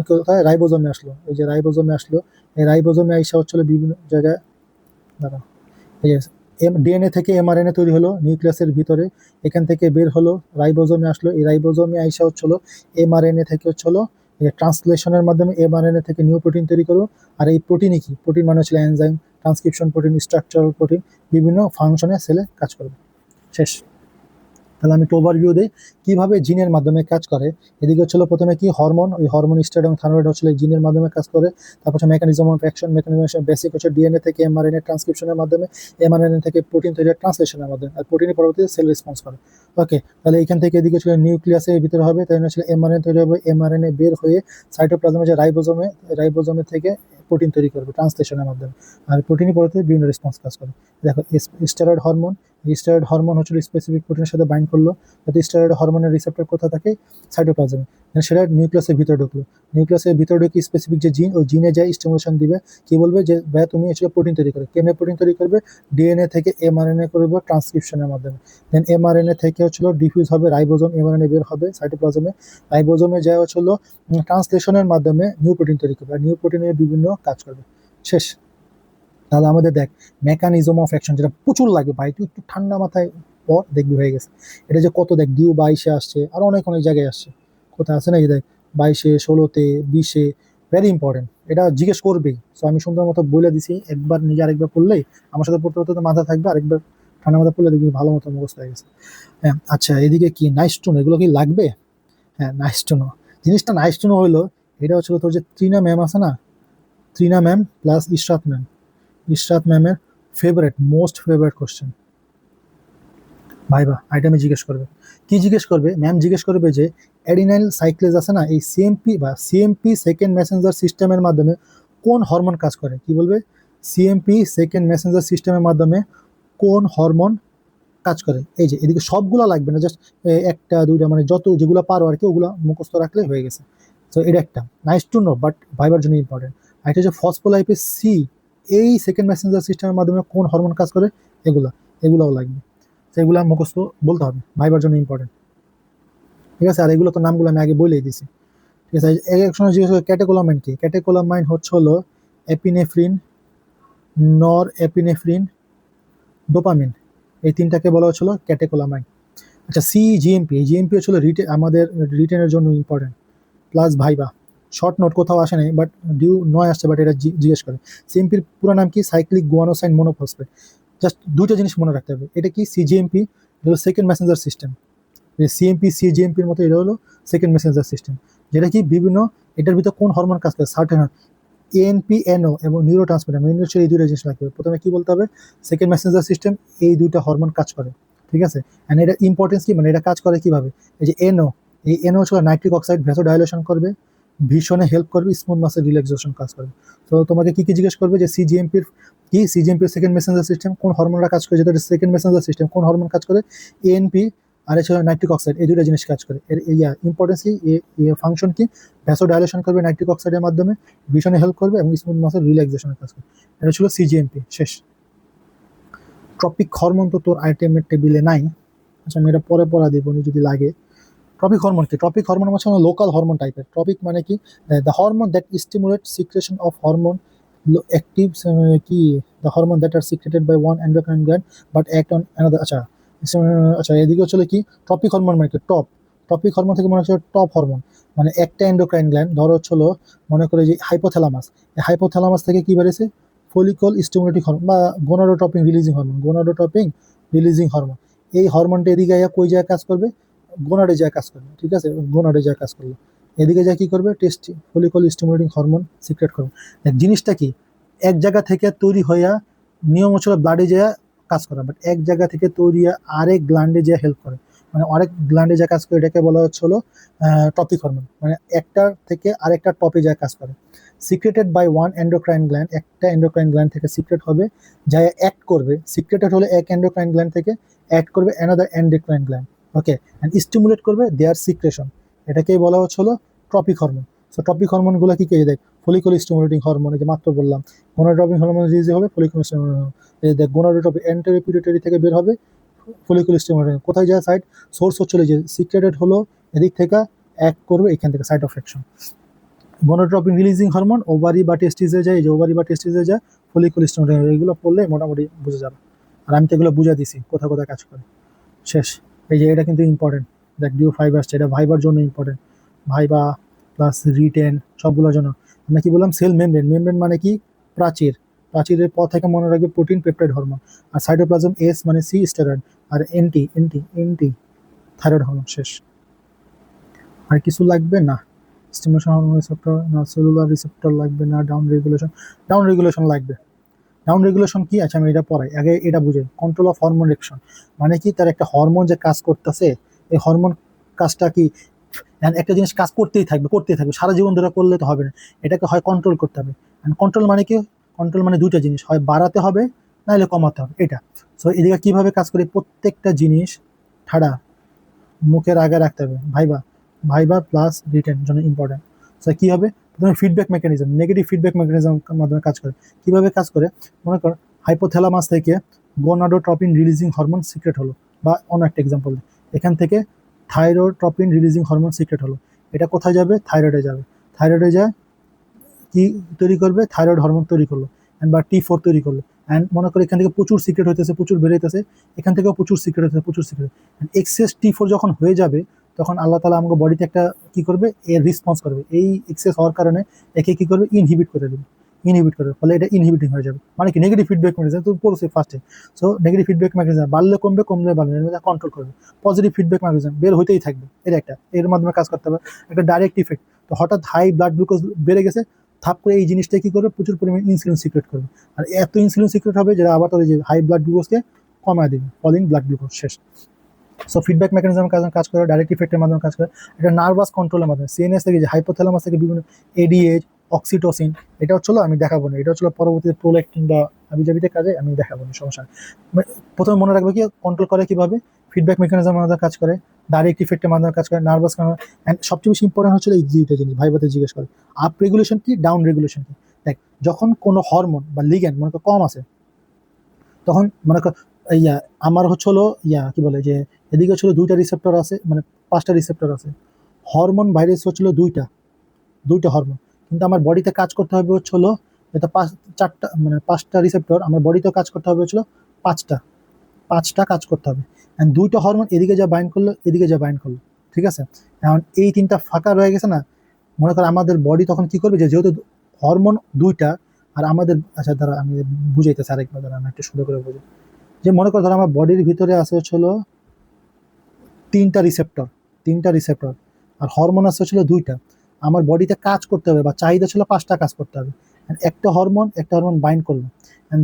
[SPEAKER 1] কোথায়? রাইবোজোমে আসলো। এই যে রাইবোজোমে আসলো, এই রাইবোজোমে আইসা হচ্ছিল বিভিন্ন জায়গায়। দাঁড়া, এই যে ডিএনএ থেকে এমআরএনএ তৈরি হলো নিউক্লিয়াসের ভিতরে, এখান থেকে বের হলো, রাইবোজোমে আসলো। এই রাইবোজোমে আইসা হচ্ছিল এমআরএনএ থেকে হচ্ছিল ট্রান্সলেশনের মাধ্যমে এমআরএনএ থেকে নিউ প্রোটিন তৈরি করবো। আর এই প্রোটিনই কি? প্রোটিন মানে হচ্ছিল enzyme, transcription protein, structural protein, বিভিন্ন ফাংশনে সেলে কাজ করবে। শেষ। তাহলে আমি একটু ওভারভিউ দিই কিভাবে জিনের মাধ্যমে কাজ করে। এদিকে হচ্ছিল প্রথমে কি? হরমোন, ওই হরমোন স্টেরয়েড এবং থাইরয়েড হচ্ছিল জিনের মাধ্যমে কাজ করে। তারপর হচ্ছে mechanism of action. Mechanism basic হচ্ছে ডিএনএ থেকে এমআরএনএ ট্রান্সক্রিপশনের মাধ্যমে, এমআরএনএ থেকে প্রোটিন তৈরি ট্রান্সলেশনের মাধ্যমে, আর প্রোটিনের পরবর্তীতে সেল রেসপন্স করে। ওকে, তাহলে এখান থেকে এদিকে ছিল নিউক্লিয়াসের ভিতরে হবে, তাই হচ্ছিল এমআরএনএ তৈরি হবে। এমআরএনএ বের হয়ে সাইটোপ্লাজমে যে রাইবোজোমে থেকে প্রোটিন তৈরি করবে ট্রান্সলেশনের মাধ্যমে, আর প্রোটিনের পরবর্তীতে বিভিন্ন রেসপন্স কাজ করে। দেখো, স্টেরয়েড হরমোন, স্টেরয়েড হরমোন হচ্ছিল স্পেসিফিক প্রোটিনের সাথে বাইন্ড করলো। যাতে স্টেরয়েড হরমোনের রিসেপ্টর কোথায় থাকে? সাইটোপ্লাজমে। সেটা নিউক্লিয়াসের ভিতরে ঢুকলো। নিউক্লিয়াসের ভিতরে ঢুকে স্পেসিফিক যে জিন, ওই জিনে যায় স্টিমুলেশন দিবে। কি বলবে? যে ভাইয়া তুমি আসলে প্রোটিন তৈরি করে। কেমনে প্রোটিন তৈরি করবে? ডিএনএ থেকে এমআরএনএ করবে ট্রান্সক্রিপশনের মাধ্যমে। দেন এমআরএনএ থেকে থেকে হচ্ছিল ডিফিউজ হবে রাইবোজোম, এমআরএনএ বের হবে সাইটোপ্লাজমে, রাইবোজোমে যায় হচ্ছিল ট্রান্সলেশনের মাধ্যমে নিউ প্রোটিন তৈরি করবে, আর নিউ প্রোটিনের বিভিন্ন কাজ করবে। শেষ। তাহলে আমাদের দেখ মেকানিজম অফ অ্যাকশন, যেটা প্রচুর লাগে ভাই, তুই একটু ঠান্ডা মাথায় পর দেখবি হয়ে গেছে। এটা যে কত দেখ ডিউ 22-এ আসছে, আর অনেক অনেক জায়গায় আসছে, কোথায় আছে না এই দেখ 22-এ, 16-তে, 20-এ, ভেরি ইম্পর্টেন্ট। এটা জিজ্ঞেস করবেই। সো আমি সুন্দর মতো বলে দিছি, একবার নিজে আরেকবার পড়লেই আমার সাথে পড়তে পড়তে তো মাথা থাকবে, আরেকবার ঠান্ডা মাথা পড়লে দেখবি ভালো মতো মুখস্থ হয়ে গেছে। হ্যাঁ আচ্ছা, এদিকে কি নাইস টু নো, এগুলো কি লাগবে? হ্যাঁ নাইস টু নো, জিনিসটা নাইস টু নো হইলো, এটা হচ্ছিল তোর যে ত্রিনা ম্যাম আছে না, Trina ma'am plus Ishrat ma'am, Ishrat ম্যামের favourite, most favourite question viva আইটেমে জিজ্ঞেস করবে। কি জিজ্ঞেস করবে? ম্যাম জিজ্ঞেস করবে যে অ্যাডিনাইল সাইক্লেজ আছে না, এই সিএমপি বা সিএমপি সেকেন্ড মেসেঞ্জার সিস্টেমের মাধ্যমে কোন হরমোন কাজ করে? কি বলবে? সিএমপি সেকেন্ড মেসেঞ্জার সিস্টেমের মাধ্যমে কোন হরমোন কাজ করে? এই যে এদিকে সবগুলো লাগবে না, জাস্ট একটা দুইটা মানে যত যেগুলো পারো আর কি, ওগুলো মুখস্থ রাখলে হয়ে গেছে। তো এটা একটা নাইস টু নো, বাট ভাইবার জন্য ইম্পর্টেন্ট। আর এটা হচ্ছে ফসফোলাইপেজ সি, এই সেকেন্ড মেসেঞ্জার সিস্টেমের মাধ্যমে কোন হরমোন কাজ করে? এগুলাও লাগবে। সেগুলো মুখস্থ বলতে হবে, ভাইবার জন্য ইম্পর্টেন্ট। ঠিক আছে, আর এগুলো তো নামগুলো আমি আগে বলেই দিছি। ঠিক আছে, এক এক সময় জিজ্ঞেস করে ক্যাটেকোলামাইন কি? ক্যাটেকোলামাইন হচ্ছে হলো এপিনেফ্রিন, নর এপিনেফ্রিন, ডোপামিন, এই তিনটাকে বলা হচ্ছিল ক্যাটেকোলামাইন। আচ্ছা সিজিএমপি, এই জিএমপি হচ্ছিল আমাদের রিটেনের জন্য important, plus viva. Short note কোথাও আসে নাই, বাট ডিউ 9 আসছে, বাট এটা জিজ্ঞেস করে। সিএমপির পুরো নাম কি? সাইক্লিক গুয়ানোসাইন মোনোফসফেট। জাস্ট দুইটা জিনিস মনে রাখতে হবে, এটা কি সিজিএমপি, এটা হলো সেকেন্ড মেসেঞ্জার সিস্টেম। সিএমপি সিজিএমপির মতো এটা হলো সেকেন্ড মেসেঞ্জার সিস্টেম, যেটা কি বিভিন্ন, এটার ভিতরে কোন হরমোন কাজ করে? সার্টেন এএনপি, এনও এবং নিউরো ট্রান্সমিটার, মেন হচ্ছে এই দুইটা জিনিস লাগবে। প্রথমে কি বলতে হবে? সেকেন্ড মেসেঞ্জার সিস্টেম, এই দুইটা হরমোন কাজ করে। ঠিক আছে, অ্যান্ড এটা ইম্পর্টেন্স কি, মানে এটা কাজ করে কিভাবে? এই যে এনও, এই এনও হচ্ছে নাইট্রিক অক্সাইড ভ্যাসো ডাইলেশন করবে, ভীষণে হেল্প করবে, স্মুথ মাসেল রিল্যাক্সেশন কাজ করবে। তো তোমাকে কি কি জিজ্ঞেস করবে? যে সিজিএমপির কি, সিজিএমপির সেকেন্ড মেসেঞ্জার সিস্টেম কোন হরমোনরা কাজ করে, যেটা সেকেন্ড মেসেঞ্জার সিস্টেম কোন হরমোন কাজ করে? এএনপি আর এছাড়া নাইট্রিক অক্সাইড, এই দুইটা জিনিস কাজ করে। এর ইম্পর্টেন্স কি, ফাংশন কি? ভ্যাসো ডাইলেশন করবে নাইট্রিক অক্সাইডের মাধ্যমে, ভীষণে হেল্প করবে এবং স্মুথ মাসেল রিল্যাক্সেশনের কাজ করবে। এটা ছিল সিজিএমপি। শেষ। ট্রপিক হরমোন তো তোর আইটেমের টেবিলে নাই। আচ্ছা আমি এটা পরে পড়া দিব যদি লাগে। ট্রপিক হরমোন কি? ট্রপিক হরমোন হচ্ছে লোকাল হরমোন টাইপের। ট্রপিক মানে কি? The hormone that stimulate secretion of hormone active কি, the hormone that are secreted by one endocrine gland but act on another. আচ্ছা আচ্ছা, এদিকে হচ্ছে কি ট্রপিক হরমোন মানে কি? টপ, টপিক হরমোন থেকে মনে হচ্ছে টপ হরমোন, মানে একটা এন্ডোক্রাইন গ্ল্যান্ড, ধরো হচ্ছে মনে করে যে হাইপোথ্যালামাস, এই হাইপোথ্যালামাস থেকে কি বেড়েছে? ফলিকল স্টিমুলেটিং হরমোন বা gonadotropin releasing hormone, gonadotropin releasing hormone. এই হরমোনটা এদিকে কই জায়গায় কাজ করবে? গোনাডে যায় কাজ করবে। ঠিক আছে, গোনাডে যায় কাজ করলো, এদিকে যায় কি করবে? Test follicle stimulating hormone secret করবে। জিনিসটা কি? এক জায়গা থেকে তৈরি হইয়া নিয়ম হচ্ছিল ব্লাডে যায় কাজ করা, বাট এক জায়গা থেকে তৈরি আরেক গ্ল্যান্ডে যায় হেল্প করে, মানে আরেক গ্ল্যান্ডে যা কাজ করে, এটাকে বলা হচ্ছে টপিক হরমোন, মানে একটা থেকে আরেকটা টপে যায় কাজ করে। Secreted by one endocrine gland, একটা এন্ডোক্রাইন গ্ল্যান্ড থেকে সিক্রেট হবে, যা অ্যাক্ট করবে। সিক্রেটেড হলে এক এন্ডোক্রাইন গ্ল্যান্ড থেকে অ্যাক্ট করবে another endocrine gland, okay, and stimulate করবে দেয়ার সিক্রেশন। এটাকেই বলা হচ্ছে ট্রপিক হরমোন। সো টপিক হরমোনগুলো কি কে দেখ? ফলিকল স্টিমুলেটিং হরমোন, যে মাত্র বললাম, গোনাডোট্রপিন হরমোন রিলিজ হবে, ফলিকল স্টিমুলেটিং দেখ, গোনাডোট্রপিন এন্টেরিয়র পিটুইটারি থেকে বের হবে, ফলিকল স্টিমুলেটিং কোথায় যায়? সাইড সোর্স হচ্ছে যে সিক্রেটেড হলো এদিক থেকে অ্যাক্ট করবে এখান থেকে, side of action. Gonadotropin releasing hormone ovary বা টেস্টিসে যায়, এই যে ওভারি বা টেস্টিসে যায় ফলিকল স্টিমুলেটিং, এগুলো পড়লে মোটামুটি বুঝে যাবে। আর আমি তো এগুলো বুঝা দিছি কোথায় কোথায় কাজ করে। শেষ। এই যে এটা কিন্তু ইম্পর্টেন্ট, দেখ ডিউ 5 আসছে, এটা ভাইবার জন্য ইম্পর্টেন্ট, ভাইবা প্লাস রিটেন সবগুলোর জন্য। আমরা কি বললাম? সেল মেমব্রেন, মেমব্রেন মানে কি? প্রাচীর, প্রাচীরের পর থেকে মনে রাখবে প্রোটিন পেপটাইড হরমোন। আর সাইটোপ্লাজম এস মানে সি স্টেরয়েড, আর এনটি এনটি এনটি থাইরয়েড হরমোন। শেষ। আর কিছু লাগবে না? স্টিমুলেশন হরমোন রিসেপ্টর না, সেলুলার রিসেপ্টর লাগবে না, ডাউন রেগুলেশন, ডাউন রেগুলেশন লাগবে। ডাউন রেগুলেশন কি? আচ্ছা আমি এটা পড়াই, আগে এটা বুঝে। কন্ট্রোল অফ হরমোন রেকশন মানে কি? তার একটা হরমোন যে কাজ করতেছে, এই হরমোন কাজটা কি, একটা জিনিস কাজ করতেই থাকবে করতেই থাকবে, সারা জীবন ধরে করলে তো হবে না, এটাকে হয় কন্ট্রোল করতে হবে। কন্ট্রোল মানে কি? কন্ট্রোল মানে দুইটা জিনিস, হয় বাড়াতে হবে নাহলে কমাতে হবে, এটা। সো এদিকে কিভাবে কাজ করে? প্রত্যেকটা জিনিস ঠাড়া মুখের আগে রাখতে হবে। ভাইবা, ভাইবা প্লাস রিটেন জন্য ইম্পর্টেন্ট। সো কি হবে? প্রথমে feedback mechanism, negative feedback mechanism মাধ্যমে কাজ করে। কিভাবে কাজ করে? মনে কর হাইপোথ্যালামাস থেকে গোনাডোট্রপিন রিলিজিং হরমোন সিক্রেট হলো, বা অন্য একটা এক্সাম্পল, এখান থেকে থাইরোট্রপিন রিলিজিং হরমোন সিক্রেট হলো, এটা কোথায় যাবে? থাইরয়েডে যাবে। থাইরয়েডে যায় কি তৈরি করবে? থাইরয়েড হরমোন তৈরি করলো অ্যান্ড বা T4 তৈরি করলো। অ্যান্ড মনে করো এখান থেকে প্রচুর সিক্রেট হইতেছে, প্রচুর বেরোইতেছে, এখান থেকেও প্রচুর সিক্রেট হইতেছে, প্রচুর সিক্রেট। এক্সেস T4 যখন হয়ে যাবে তখন আল্লাহ তালা আমাকে বডিতে একটা কি করবে? এর রেসপন্স করবে, এই এক্সেস হওয়ার কারণে একে কি করবে? ইনহিবিট করে দেবে, ইনহিবিট করবে, ফলে এটা ইনহিবিটিং হয়ে যাবে। মানে কি? নেগেটিভ ফিডব্যাক মেকানিজম তুমি পড়ছো ফার্স্টে। সো নেগেটিভ ফিডব্যাক মেকানিজম বাড়লে কমবে, কমলে বাড়বে, কন্ট্রোল করবে। পজিটিভ ফিডব্যাক মেকানিজম বের হইতেই থাকবে, এর একটা এর মাধ্যমে কাজ করতে হবে, একটা ডাইরেক্ট ইফেক্ট। তো হঠাৎ হাই ব্লাড গ্লুকোজ বেড়ে গেছে, থাপ করে এই জিনিসটা কি করবে? প্রচুর পরিমাণে ইনসুলিন সিক্রেট করবে, আর এত ইনসুলিন সিক্রেট হবে যেটা আবার তাদের যে হাই ব্লাড গ্লুকোজকে কমায় দেবে, ফলিং ব্লাড গ্লুকোজ শেষ। সো ফিডব্যাক মেকানিজমের কাজ করে, ডাইরেক্ট ইফেক্টের মাধ্যমে কাজ করে, এটা নার্ভাস কন্ট্রোলের মাধ্যমে, সিএনএস থেকে যে হাইপোথ্যালামাস থেকে বিভিন্ন এডিএইচ, অক্সিটোসিন, এটা হচ্ছিল আমি দেখাবো না, এটা হচ্ছিল পরবর্তীতে প্রোল্যাক্টিন বা হাবিজাবিতে কাজে আমি দেখাবো না, সমস্যা নেই। প্রথমে মনে রাখবে কি কন্ট্রোল করে কিভাবে? ফিডব্যাক মেকানিজমের মাধ্যমে কাজ করে, ডাইরেক্ট ইফেক্টের মাধ্যমে কাজ করে, নার্ভাস অ্যান্ড সবচেয়ে বেশি ইম্পর্টেন্ট হচ্ছিল এই দুইটা জিনিস ভাইবাতে জিজ্ঞেস করে, আপ রেগুলেশন কি, ডাউন রেগুলেশন কি। দেখ, যখন কোনো হরমোন বা লিগ্যান্ড মনে কর কম আছে, তখন মনে কর ইয়া আমার হলো কি বলে যে এদিকে হচ্ছিল দুইটা রিসেপ্টর আছে, মানে পাঁচটা রিসেপ্টর আছে, হরমোন ভাইরাস হচ্ছিল দুইটা, দুইটা হরমোন, কিন্তু আমার বডিতে কাজ করতে হবে হচ্ছিল এটা চারটা, মানে পাঁচটা রিসেপ্টর, আমার বডিতেও কাজ করতে হবে হচ্ছিল পাঁচটা, পাঁচটা কাজ করতে হবে। অ্যান্ড দুইটা হরমোন এদিকে যা বাইন্ড করলো, এদিকে যা বাইন্ড করলো, ঠিক আছে। এখন এই তিনটা ফাঁকা রয়ে গেছে না, মনে করো আমাদের বডি তখন কি করবে, যে যেহেতু হরমোন দুইটা আর আমাদের, আচ্ছা দ্বারা আমি বুঝাইতেছি আরেকবার, দ্বারা আমি একটু সুন্দর করে বুঝি। যে মনে করো ধরো আমার বডির ভিতরে আছে হলো তিনটা রিসেপ্টর, তিনটা রিসেপ্টর, আর হরমোন আছে হচ্ছিল দুইটা, আমার বডিতে কাজ করতে হবে বা চাহিদা ছিল পাঁচটা কাজ করতে হবে। And একটা হরমোন বাইন্ড করলো,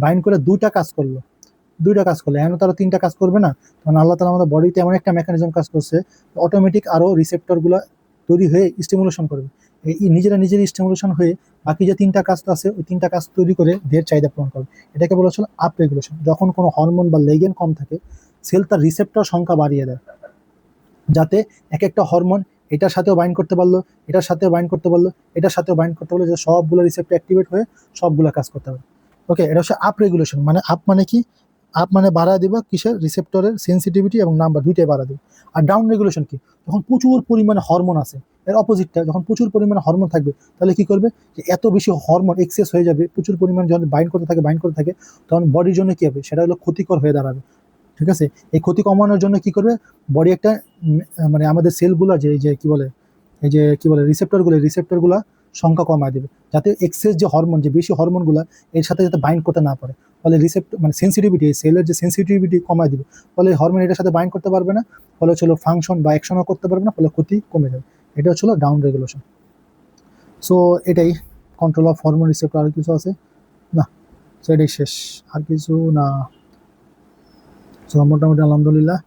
[SPEAKER 1] বাইন্ড করে দুইটা কাজ করলো, দুইটা কাজ করলো, এখন তারা তিনটা কাজ করবে না। কারণ আল্লাহ তালা আমাদের বডিতে এমন একটা মেকানিজম কাজ করছে, অটোমেটিক আরো রিসেপ্টর গুলো তৈরি হয়ে স্টিমুলেশন করবে, এই নিজেরা নিজেরই স্টিমুলেশন হয়ে বাকি যে তিনটা কাজ আছে ওই তিনটা কাজ তৈরি করে দেহের চাহিদা পূরণ করবে। এটাকে বলা হচ্ছে আপ রেগুলেশন। যখন কোনো হরমোন বা লেগেন কম থাকে, সেল তার রিসেপ্টর সংখ্যা বাড়িয়ে দেয়, যাতে এক একটা হরমোন এটার সাথেও বাইন্ড করতে পারলো, এটার সাথেও বাইন্ড করতে পারলো, এটার সাথেও বাইন্ড করতে পারলো, যে সবগুলো রিসেপ্টর অ্যাক্টিভেট হয়ে সবগুলো কাজ করতে পারে। ওকে, এটা হচ্ছে আপ রেগুলেশন। মানে আপ মানে কি? আপ মানে বাড়া দিবা কিসের? রিসেপ্টরের সেন্সিটিভিটি এবং নাম্বার দুইটাই বাড়া দিবে। আর ডাউন রেগুলেশন কি? যখন প্রচুর পরিমাণে হরমোন আছে, এর অপোজিটটা, যখন প্রচুর পরিমাণে হরমোন থাকবে তাহলে কি করবে? যে এত বেশি হরমোন এক্সেস হয়ে যাবে, প্রচুর পরিমাণে যখন বাইন্ড করতে থাকে তখন বডির জন্য কি হবে? সেটা হলো ক্ষতিকর হয়ে দাঁড়াবে, ঠিক আছে। এই ক্ষতি কমানোর জন্য কি করবে? বডি একটা মানে আমাদের সেলগুলো যে এই যে কি বলে, এই যে কি বলে রিসেপ্টরগুলো সংখ্যা কমায় দেবে, যাতে এক্সেস যে হরমোন, যে বেশি হরমোনগুলো এর সাথে যাতে বাইন্ড করতে না পারে, ফলে রিসেপ্টর মানে সেন্সিটিভিটি, সেলের যে সেন্সিটিভিটি কমায় দিবে, ফলে হরমোন এটার সাথে বাইন্ড করতে পারবে না, ফলে হচ্ছিল ফাংশন বা অ্যাকশনও করতে পারবে না, ফলে ক্ষতি কমে যাবে। এটা হচ্ছিল ডাউন রেগুলেশন। সো এটাই কন্ট্রোল অফ হরমোন রিসেপ্টর। আর কিছু আছে না? সো এটাই শেষ, আর কিছু না। সো মোটামুটি আলহামদুলিল্লাহ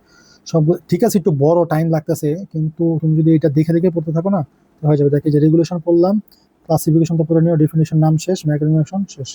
[SPEAKER 1] সব ঠিক আছে, একটু বড় টাইম লাগতেছে, কিন্তু তুমি যদি এটা দেখে দেখে পড়তে থাকো না তো হয়ে যাবে। দেখে যে রেগুলেশন পড়লাম, ক্লাসিফিকেশন তো পুরো নিয়ে, ডেফিনেশন নাম শেষ, মেকানিজম শেষ।